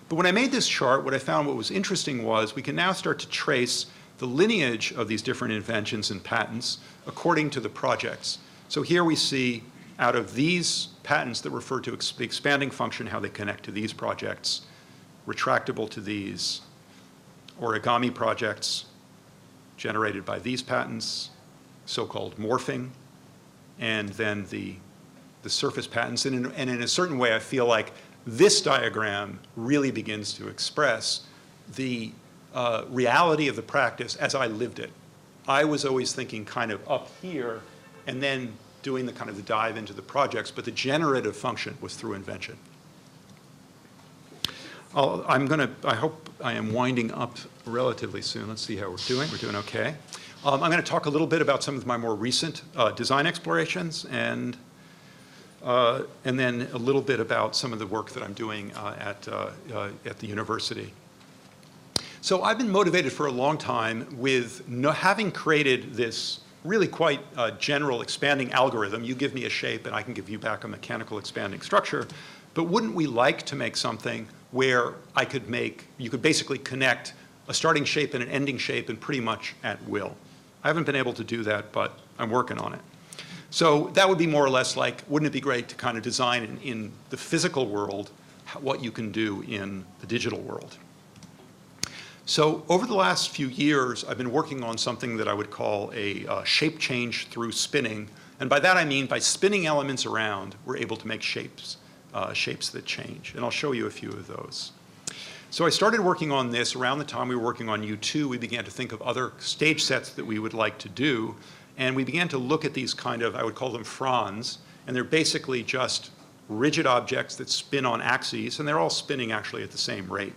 But when I made this chart, what I found what was interesting was we can now start to trace the lineage of these different inventions and patents according to the projects. So here we see, out of these patents that refer to the expanding function, how they connect to these projects, retractable to these, origami projects generated by these patents, so-called morphing and then the surface patterns. And in a certain way, I feel like this diagram really begins to express the reality of the practice as I lived it. I was always thinking kind of up here and then doing the kind of the dive into the projects, but the generative function was through invention. I hope I am winding up relatively soon. Let's see how we're doing. We're doing okay. I'm going to talk a little bit about some of my more recent design explorations, and then a little bit about some of the work that I'm doing at the university. So I've been motivated for a long time with having created this really quite general expanding algorithm. You give me a shape and I can give you back a mechanical expanding structure. But wouldn't we like to make something where you could basically connect a starting shape and an ending shape and pretty much at will? I haven't been able to do that, but I'm working on it. So that would be more or less like, wouldn't it be great to kind of design in the physical world what you can do in the digital world? So over the last few years, I've been working on something that I would call a shape change through spinning. And by that I mean by spinning elements around, we're able to make shapes that change. And I'll show you a few of those. So I started working on this around the time we were working on U2. We began to think of other stage sets that we would like to do. And we began to look at these kind of, I would call them fronds. And they're basically just rigid objects that spin on axes. And they're all spinning actually at the same rate.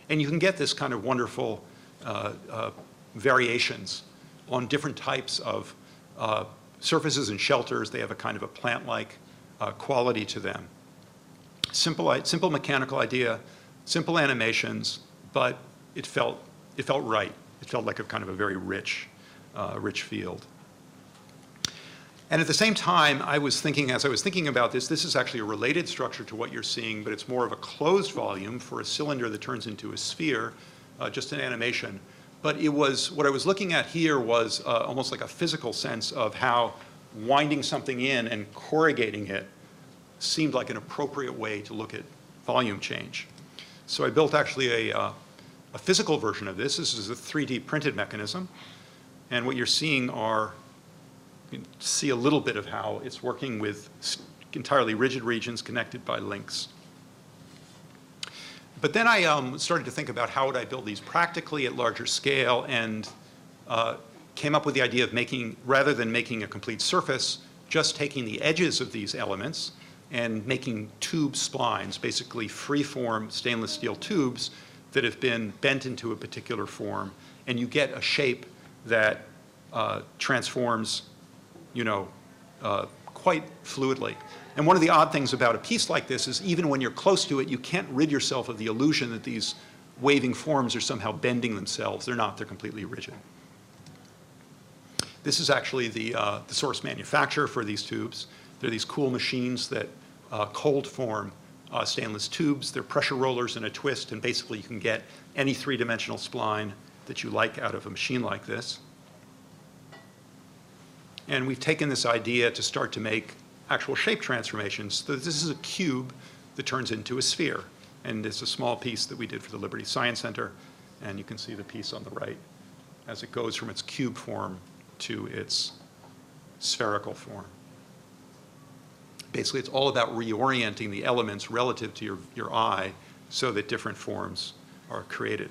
And you can get this kind of wonderful variations on different types of surfaces and shelters. They have a kind of a plant-like quality to them. Simple mechanical idea, simple animations, but it felt right. It felt like a kind of a very rich field. And at the same time, as I was thinking about this is actually a related structure to what you're seeing, but it's more of a closed volume for a cylinder that turns into a sphere, just an animation. But what I was looking at here was almost like a physical sense of how winding something in and corrugating it seemed like an appropriate way to look at volume change. So I built actually a physical version of this. This is a 3D printed mechanism. And what you're seeing you can see a little bit of how it's working with entirely rigid regions connected by links. But then I started to think about how would I build these practically at larger scale, and came up with the idea of rather than making a complete surface, just taking the edges of these elements and making tube splines, basically free-form stainless steel tubes that have been bent into a particular form, and you get a shape that transforms quite fluidly. And one of the odd things about a piece like this is even when you're close to it, you can't rid yourself of the illusion that these waving forms are somehow bending themselves. They're not. They're completely rigid. This is actually the source manufacturer for these tubes. They're these cool machines that cold form stainless tubes. They're pressure rollers in a twist, and basically you can get any three-dimensional spline that you like out of a machine like this. And we've taken this idea to start to make actual shape transformations. So this is a cube that turns into a sphere. And it's a small piece that we did for the Liberty Science Center. And you can see the piece on the right as it goes from its cube form to its spherical form. Basically, it's all about reorienting the elements relative to your eye so that different forms are created.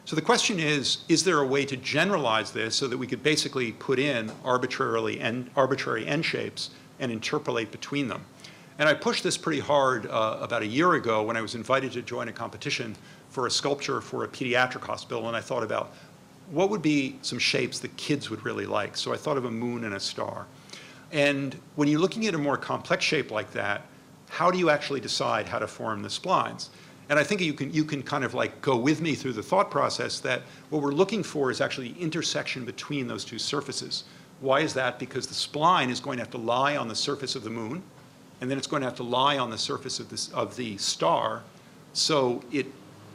So the question is there a way to generalize this so that we could basically put in arbitrary end shapes and interpolate between them? And I pushed this pretty hard about a year ago when I was invited to join a competition for a sculpture for a pediatric hospital, and I thought about what would be some shapes that kids would really like. So I thought of a moon and a star. And when you're looking at a more complex shape like that, how do you actually decide how to form the splines? And I think you can kind of like go with me through the thought process that what we're looking for is actually the intersection between those two surfaces. Why is that? Because the spline is going to have to lie on the surface of the moon, and then it's going to have to lie on the surface of the star. So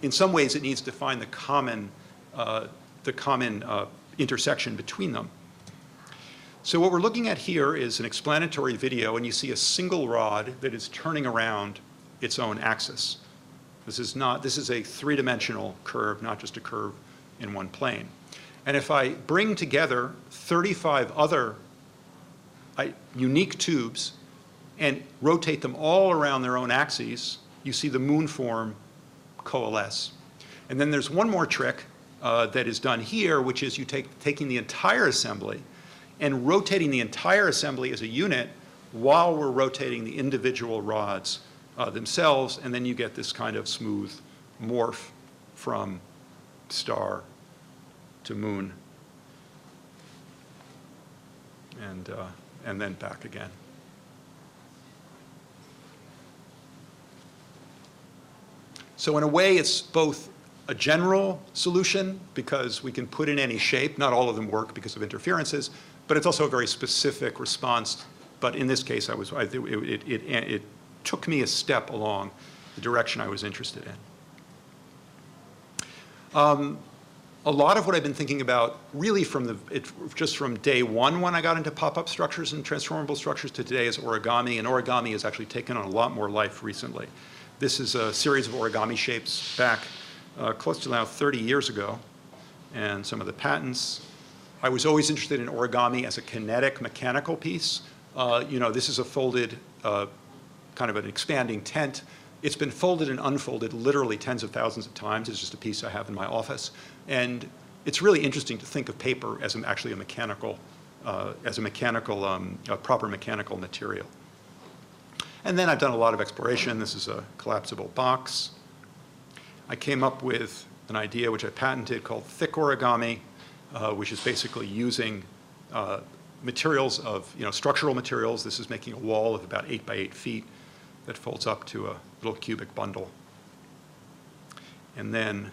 in some ways, it needs to find the common intersection between them. So what we're looking at here is an explanatory video, and you see a single rod that is turning around its own axis. This is a three-dimensional curve, not just a curve in one plane. And if I bring together 35 other unique tubes and rotate them all around their own axes, you see the moon form coalesce. And then there's one more trick that is done here, which is you taking the entire assembly and rotating the entire assembly as a unit while we're rotating the individual rods themselves, and then you get this kind of smooth morph from star to moon, and then back again. So in a way, it's both a general solution, because we can put in any shape. Not all of them work because of interferences, but it's also a very specific response. But in this case, it took me a step along the direction I was interested in. A lot of what I've been thinking about, really just from day one when I got into pop-up structures and transformable structures to today, is origami, and origami has actually taken on a lot more life recently. This is a series of origami shapes back close to now 30 years ago, and some of the patents. I was always interested in origami as a kinetic mechanical piece. This is a folded, kind of an expanding tent. It's been folded and unfolded literally tens of thousands of times. It's just a piece I have in my office. And it's really interesting to think of paper as actually a mechanical, proper mechanical material. And then I've done a lot of exploration. This is a collapsible box. I came up with an idea which I patented called thick origami, which is basically using materials of, structural materials. This is making a wall of about 8 by 8 feet that folds up to a little cubic bundle. And then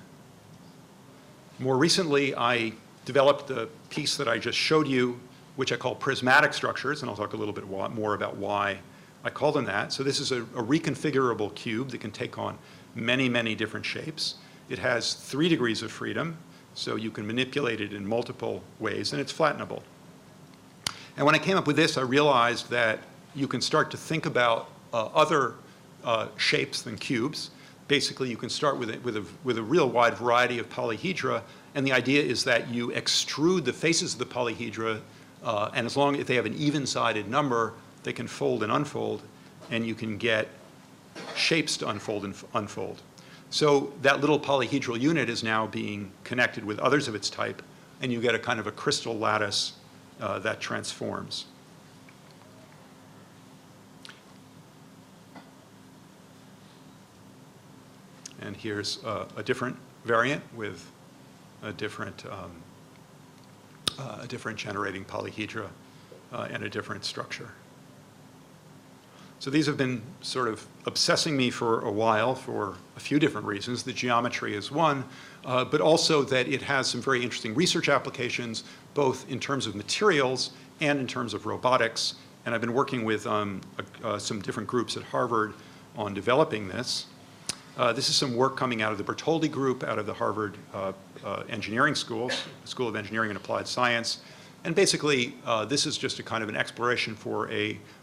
more recently, I developed the piece that I just showed you, which I call prismatic structures, and I'll talk a little bit more about why I call them that. So this is a reconfigurable cube that can take on many, many different shapes. It has 3 degrees of freedom, so you can manipulate it in multiple ways, and it's flattenable. And when I came up with this, I realized that you can start to think about other shapes than cubes. Basically, you can start with a real wide variety of polyhedra, and the idea is that you extrude the faces of the polyhedra, and if they have an even-sided number, they can fold and unfold, and you can get shapes to unfold and unfold. So that little polyhedral unit is now being connected with others of its type, and you get a kind of a crystal lattice that transforms. And here's a different variant with a different generating polyhedra and a different structure. So these have been sort of obsessing me for a while for a few different reasons. The geometry is one, but also that it has some very interesting research applications, both in terms of materials and in terms of robotics. And I've been working with some different groups at Harvard on developing this. This is some work coming out of the Bertoldi group, out of the Harvard Engineering School of Engineering and Applied Science. And basically, this is just a kind of an exploration for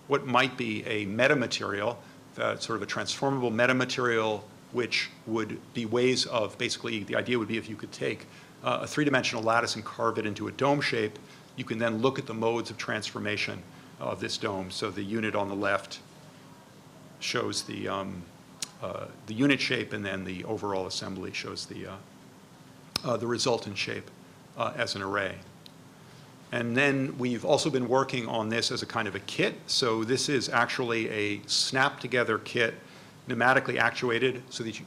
what might be a metamaterial, sort of a transformable metamaterial, which would be ways of basically, the idea would be if you could take a 3-dimensional lattice and carve it into a dome shape, you can then look at the modes of transformation of this dome. So the unit on the left shows the unit shape, and then the overall assembly shows the resultant shape as an array. And then we've also been working on this as a kind of a kit. So this is actually a snap-together kit, pneumatically actuated, so that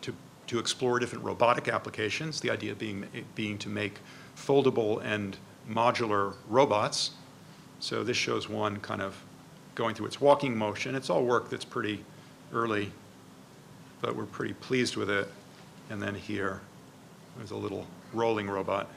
to explore different robotic applications. The idea being to make foldable and modular robots. So this shows one kind of going through its walking motion. It's all work that's pretty early, but we're pretty pleased with it. And then here, there's a little rolling robot.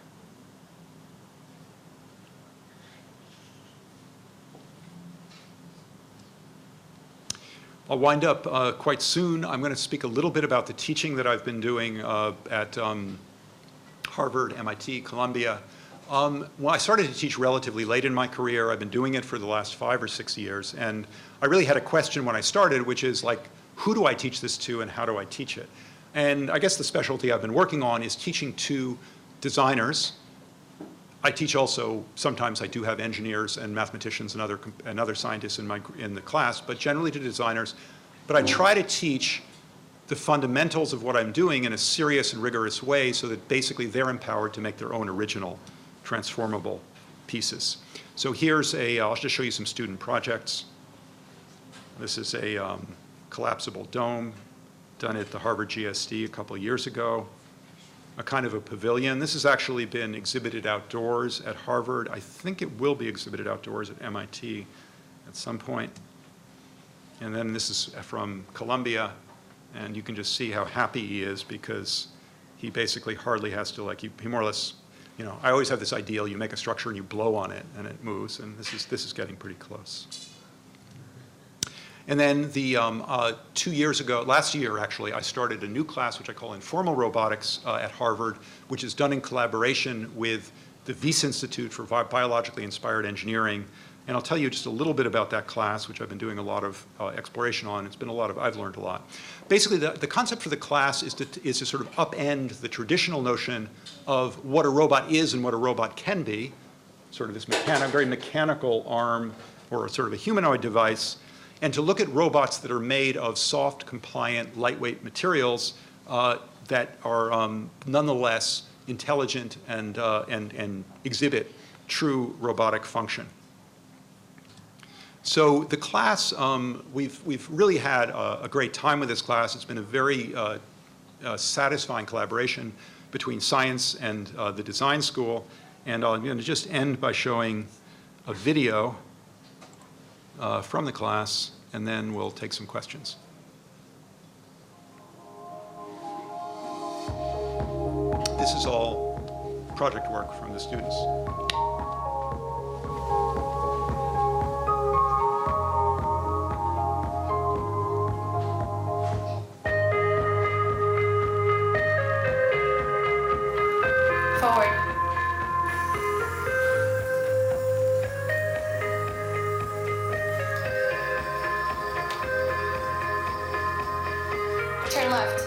I'll wind up quite soon. I'm going to speak a little bit about the teaching that I've been doing at Harvard, MIT, Columbia. Well, I started to teach relatively late in my career. I've been doing it for the last 5 or 6 years. And I really had a question when I started, which is like, who do I teach this to and how do I teach it? And I guess the specialty I've been working on is teaching to designers I teach also, sometimes I do have engineers and mathematicians and other scientists in the class, but generally to designers. But I try to teach the fundamentals of what I'm doing in a serious and rigorous way so that basically they're empowered to make their own original transformable pieces. So here's I'll just show you some student projects. This is a collapsible dome done at the Harvard GSD a couple of years ago. A kind of a pavilion. This has actually been exhibited outdoors at Harvard. I think it will be exhibited outdoors at MIT at some point. And then this is from Columbia, and you can just see how happy he is because he basically hardly has to, like, he more or less, you know, I always have this ideal, you make a structure and you blow on it and it moves, and this is getting pretty close. And then the 2 years ago, last year actually, I started a new class which I call Informal Robotics at Harvard, which is done in collaboration with the Wyss Institute for Biologically Inspired Engineering. And I'll tell you just a little bit about that class, which I've been doing a lot of exploration on. It's been I've learned a lot. Basically, the concept for the class is to sort of upend the traditional notion of what a robot is and what a robot can be, sort of this very mechanical arm or sort of a humanoid device, and to look at robots that are made of soft, compliant, lightweight materials that are nonetheless intelligent and exhibit true robotic function. So the class, we've really had a great time with this class. It's been a very satisfying collaboration between science and the design school. And I'm going to just end by showing a video from the class, and then we'll take some questions. This is all project work from the students. Forward. Turn left.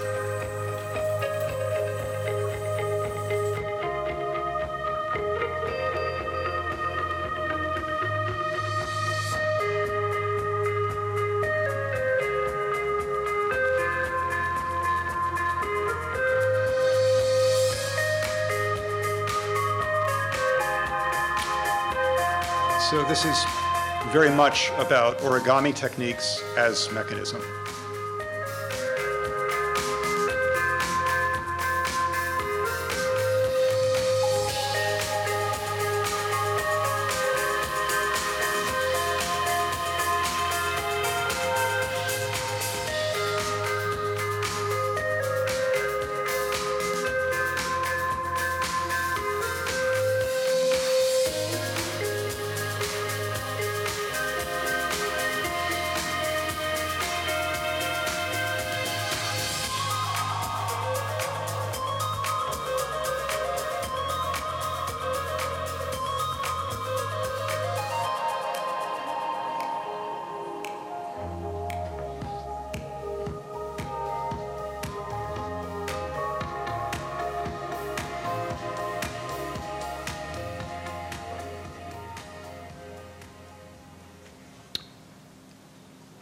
So this is very much about origami techniques as mechanism.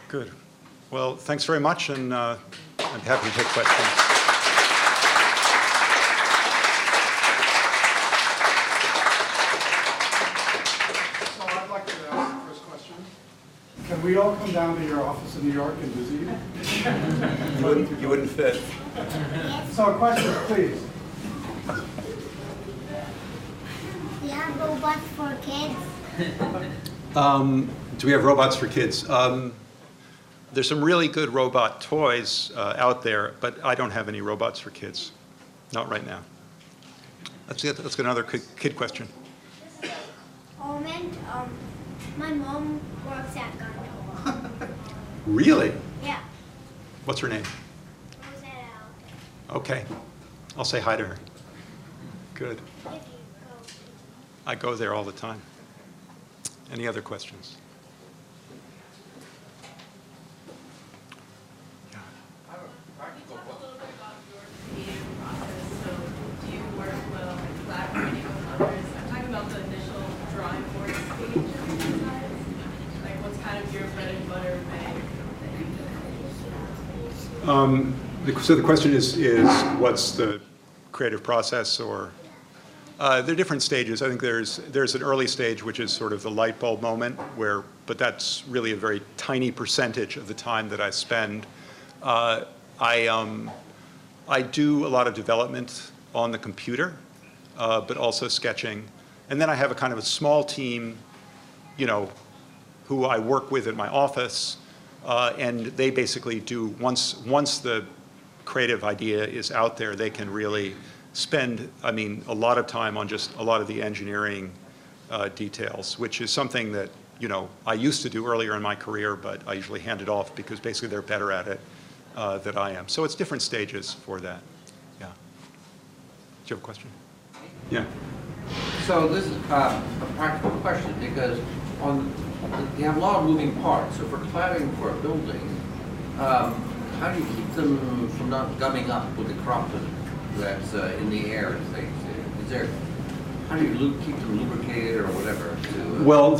Good. Well, thanks very much, and I'm happy to take questions. So I'd like to ask the first question. Can we all come down to your office in New York and visit you? You wouldn't fit. So a question, please. Do you have robots for kids? Do we have robots for kids? There's some really good robot toys out there, but I don't have any robots for kids. Not right now. Let's get another kid question. Hoberman, my mom works at Gunn. Really? Yeah. What's her name? Okay. I'll say hi to her. Good. If you go. I go there all the time. Any other questions? Yeah. I have a practical question. Talk a little bit about your creative process. So do you work well collaborating with others? I'm talking about So the question is what's the creative process, or there are different stages. I think there's an early stage, which is sort of the light bulb moment, but that's really a very tiny percentage of the time that I spend. I do a lot of development on the computer, but also sketching. And then I have a kind of a small team, who I work with at my office, and they basically do, once the creative idea is out there, they can really spend, a lot of time on just a lot of the engineering details, which is something that, I used to do earlier in my career, but I usually hand it off because basically they're better at it than I am. So it's different stages for that. Yeah. Do you have a question? Yeah. So this is a practical question, because you have a lot of moving parts. So for cladding for a building, how do you keep them from not gumming up with the crop that's in the air and things? How do you keep them lubricated or whatever? Well,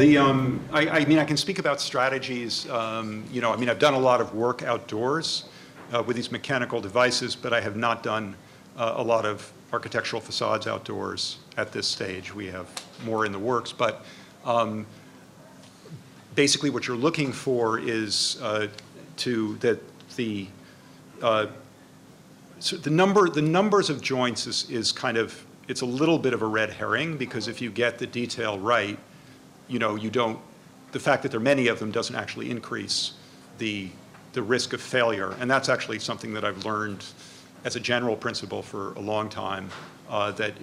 I can speak about strategies. I've done a lot of work outdoors with these mechanical devices, but I have not done a lot of architectural facades outdoors at this stage. We have more in the works, but basically what you're looking for is the numbers of joints is kind of, it's a little bit of a red herring, because if you get the detail right, the fact that there are many of them doesn't actually increase the risk of failure. And that's actually something that I've learned as a general principle for a long time, that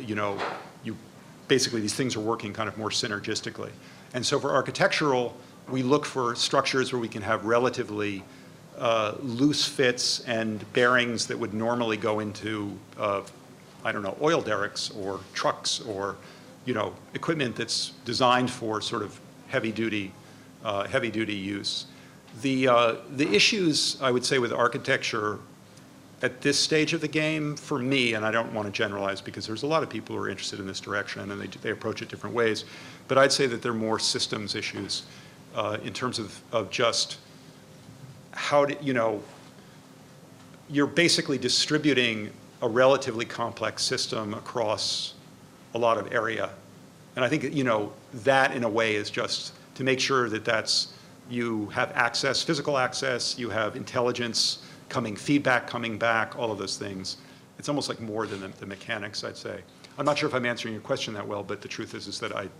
basically these things are working kind of more synergistically. And so for architectural, we look for structures where we can have relatively loose fits and bearings that would normally go into, oil derricks or trucks or, equipment that's designed for sort of heavy-duty use. The issues, I would say, with architecture at this stage of the game, for me, and I don't want to generalize because there's a lot of people who are interested in this direction and they approach it different ways, but I'd say that they're more systems issues in terms of just how you're basically distributing a relatively complex system across a lot of area. And I think, that in a way is just to make sure that you have access, physical access, you have intelligence, feedback coming back, all of those things. It's almost like more than the mechanics, I'd say. I'm not sure if I'm answering your question that well, but the truth is that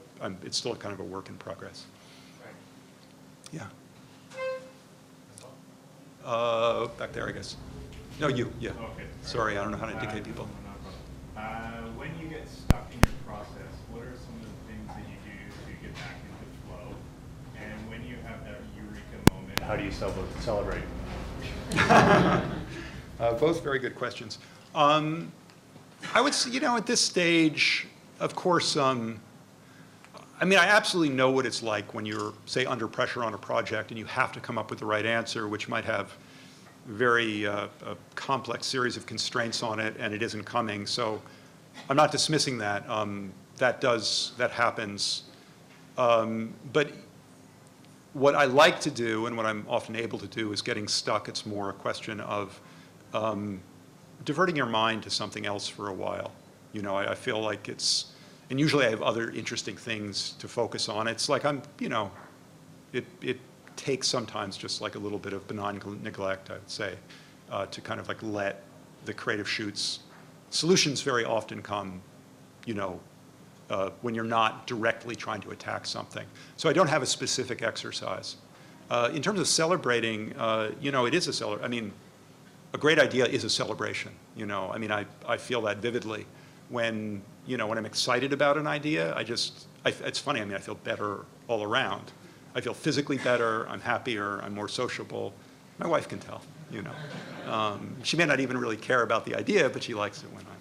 it's still kind of a work in progress. Yeah. Back there, I guess. No, you, yeah. Okay. Sorry, I don't know how to indicate people. When you get stuck in your process, what are some of the things that you do to get back into flow? And when you have that eureka moment, how do you celebrate? Both very good questions. I would say, at this stage, of course, I absolutely know what it's like when you're, say, under pressure on a project and you have to come up with the right answer, which might have very a complex series of constraints on it, and it isn't coming. So I'm not dismissing that. That happens. But what I like to do, and what I'm often able to do, is getting stuck. It's more a question of diverting your mind to something else for a while. I feel like and usually I have other interesting things to focus on. It's like it takes sometimes just like a little bit of benign neglect, I would say, to kind of like let the creative shoots. Solutions very often come, when you're not directly trying to attack something. So I don't have a specific exercise. In terms of celebrating, it is a great idea is a celebration. I feel that vividly when I'm excited about an idea. It's funny. I feel better all around. I feel physically better. I'm happier. I'm more sociable. My wife can tell. She may not even really care about the idea, but she likes it when I'm.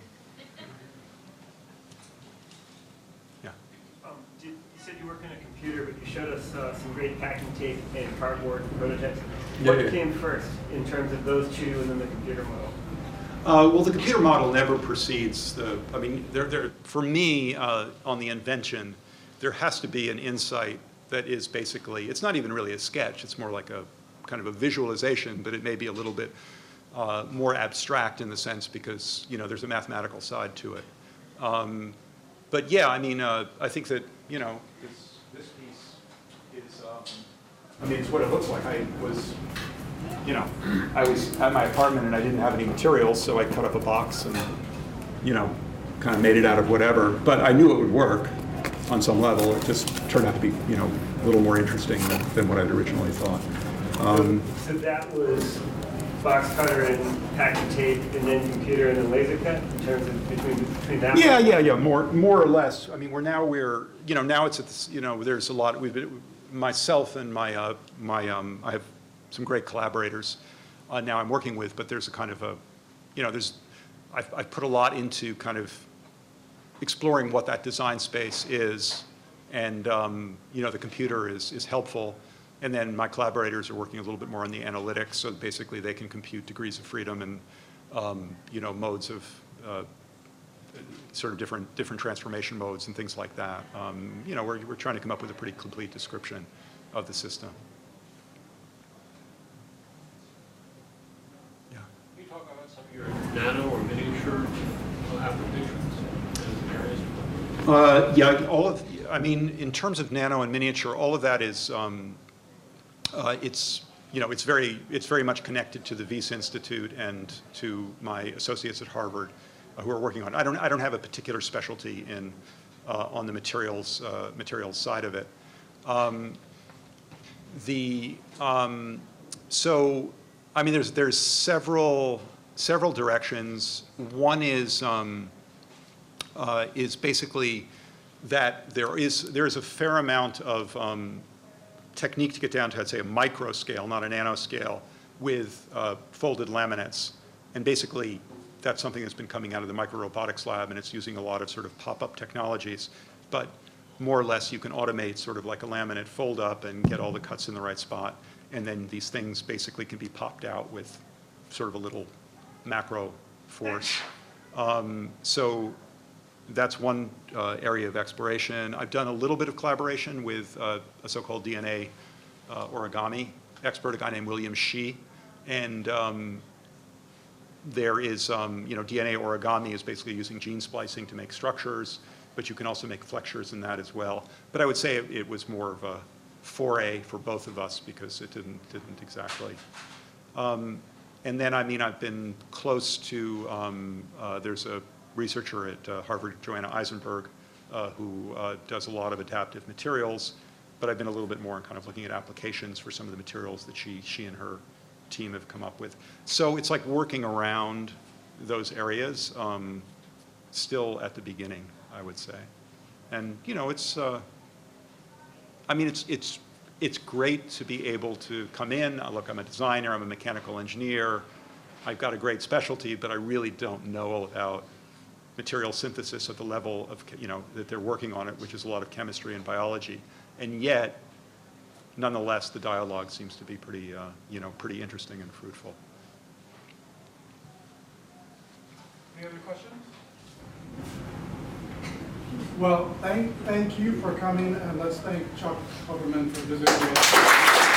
You said you work on a computer, but you showed us some great packing tape and cardboard prototypes. What came first in terms of those two and then the computer model? Well, the computer model never precedes for me, on the invention, there has to be an insight that is basically, it's not even really a sketch, it's more like a kind of a visualization, but it may be a little bit more abstract in the sense because, you know, there's a mathematical side to it. But yeah, I mean, I think that, you know, this piece is, I mean, it's what it looks like. I was, you know, I was at my apartment and I didn't have any materials, so I cut up a box and, you know, kind of made it out of whatever. But I knew it would work on some level. It just turned out to be, you know, a little more interesting than what I'd originally thought. So that was box cutter and packing tape, and then computer, and then laser cut in terms of between that. Yeah, more or less. I mean, we're you know, now it's at this, you know, there's a lot. We've been, myself and my I have some great collaborators now I'm working with, but there's a kind of a, you know, I've put a lot into kind of exploring what that design space is, and you know, the computer is helpful. And then my collaborators are working a little bit more on the analytics, so basically they can compute degrees of freedom and you know, modes of sort of different transformation modes and things like that. You know, we're trying to come up with a pretty complete description of the system. Yeah. Can you talk about some of your nano or miniature applications and areas? Yeah, all of, I mean, in terms of nano and miniature, all of that is. It's, you know, it's very much connected to the Wyss Institute and to my associates at Harvard who are working on it. I don't have a particular specialty in on the materials side of it. So I mean, there's several directions. One is basically that there is a fair amount of technique to get down to, I'd say, a micro scale, not a nano scale, with folded laminates. And basically, that's something that's been coming out of the microrobotics lab, and it's using a lot of sort of pop-up technologies. But more or less, you can automate sort of like a laminate fold up and get all the cuts in the right spot. And then these things basically can be popped out with sort of a little macro force. So that's one area of exploration. I've done a little bit of collaboration with a so-called DNA origami expert, a guy named William Shi. And there is, you know, DNA origami is basically using gene splicing to make structures, but you can also make flexures in that as well. But I would say it was more of a foray for both of us because it didn't exactly. And then, I mean, I've been close to, there's a researcher at Harvard, Joanna Eisenberg, who does a lot of adaptive materials, but I've been a little bit more in kind of looking at applications for some of the materials that she and her team have come up with. So it's like working around those areas, still at the beginning, I would say. And you know, it's, I mean, it's great to be able to come in. Look, I'm a designer, I'm a mechanical engineer, I've got a great specialty, but I really don't know about material synthesis at the level of, you know, that they're working on it, which is a lot of chemistry and biology. And yet, nonetheless, the dialogue seems to be pretty, you know, pretty interesting and fruitful. Any other questions? Well, thank you for coming, and let's thank Chuck Hoberman for visiting us.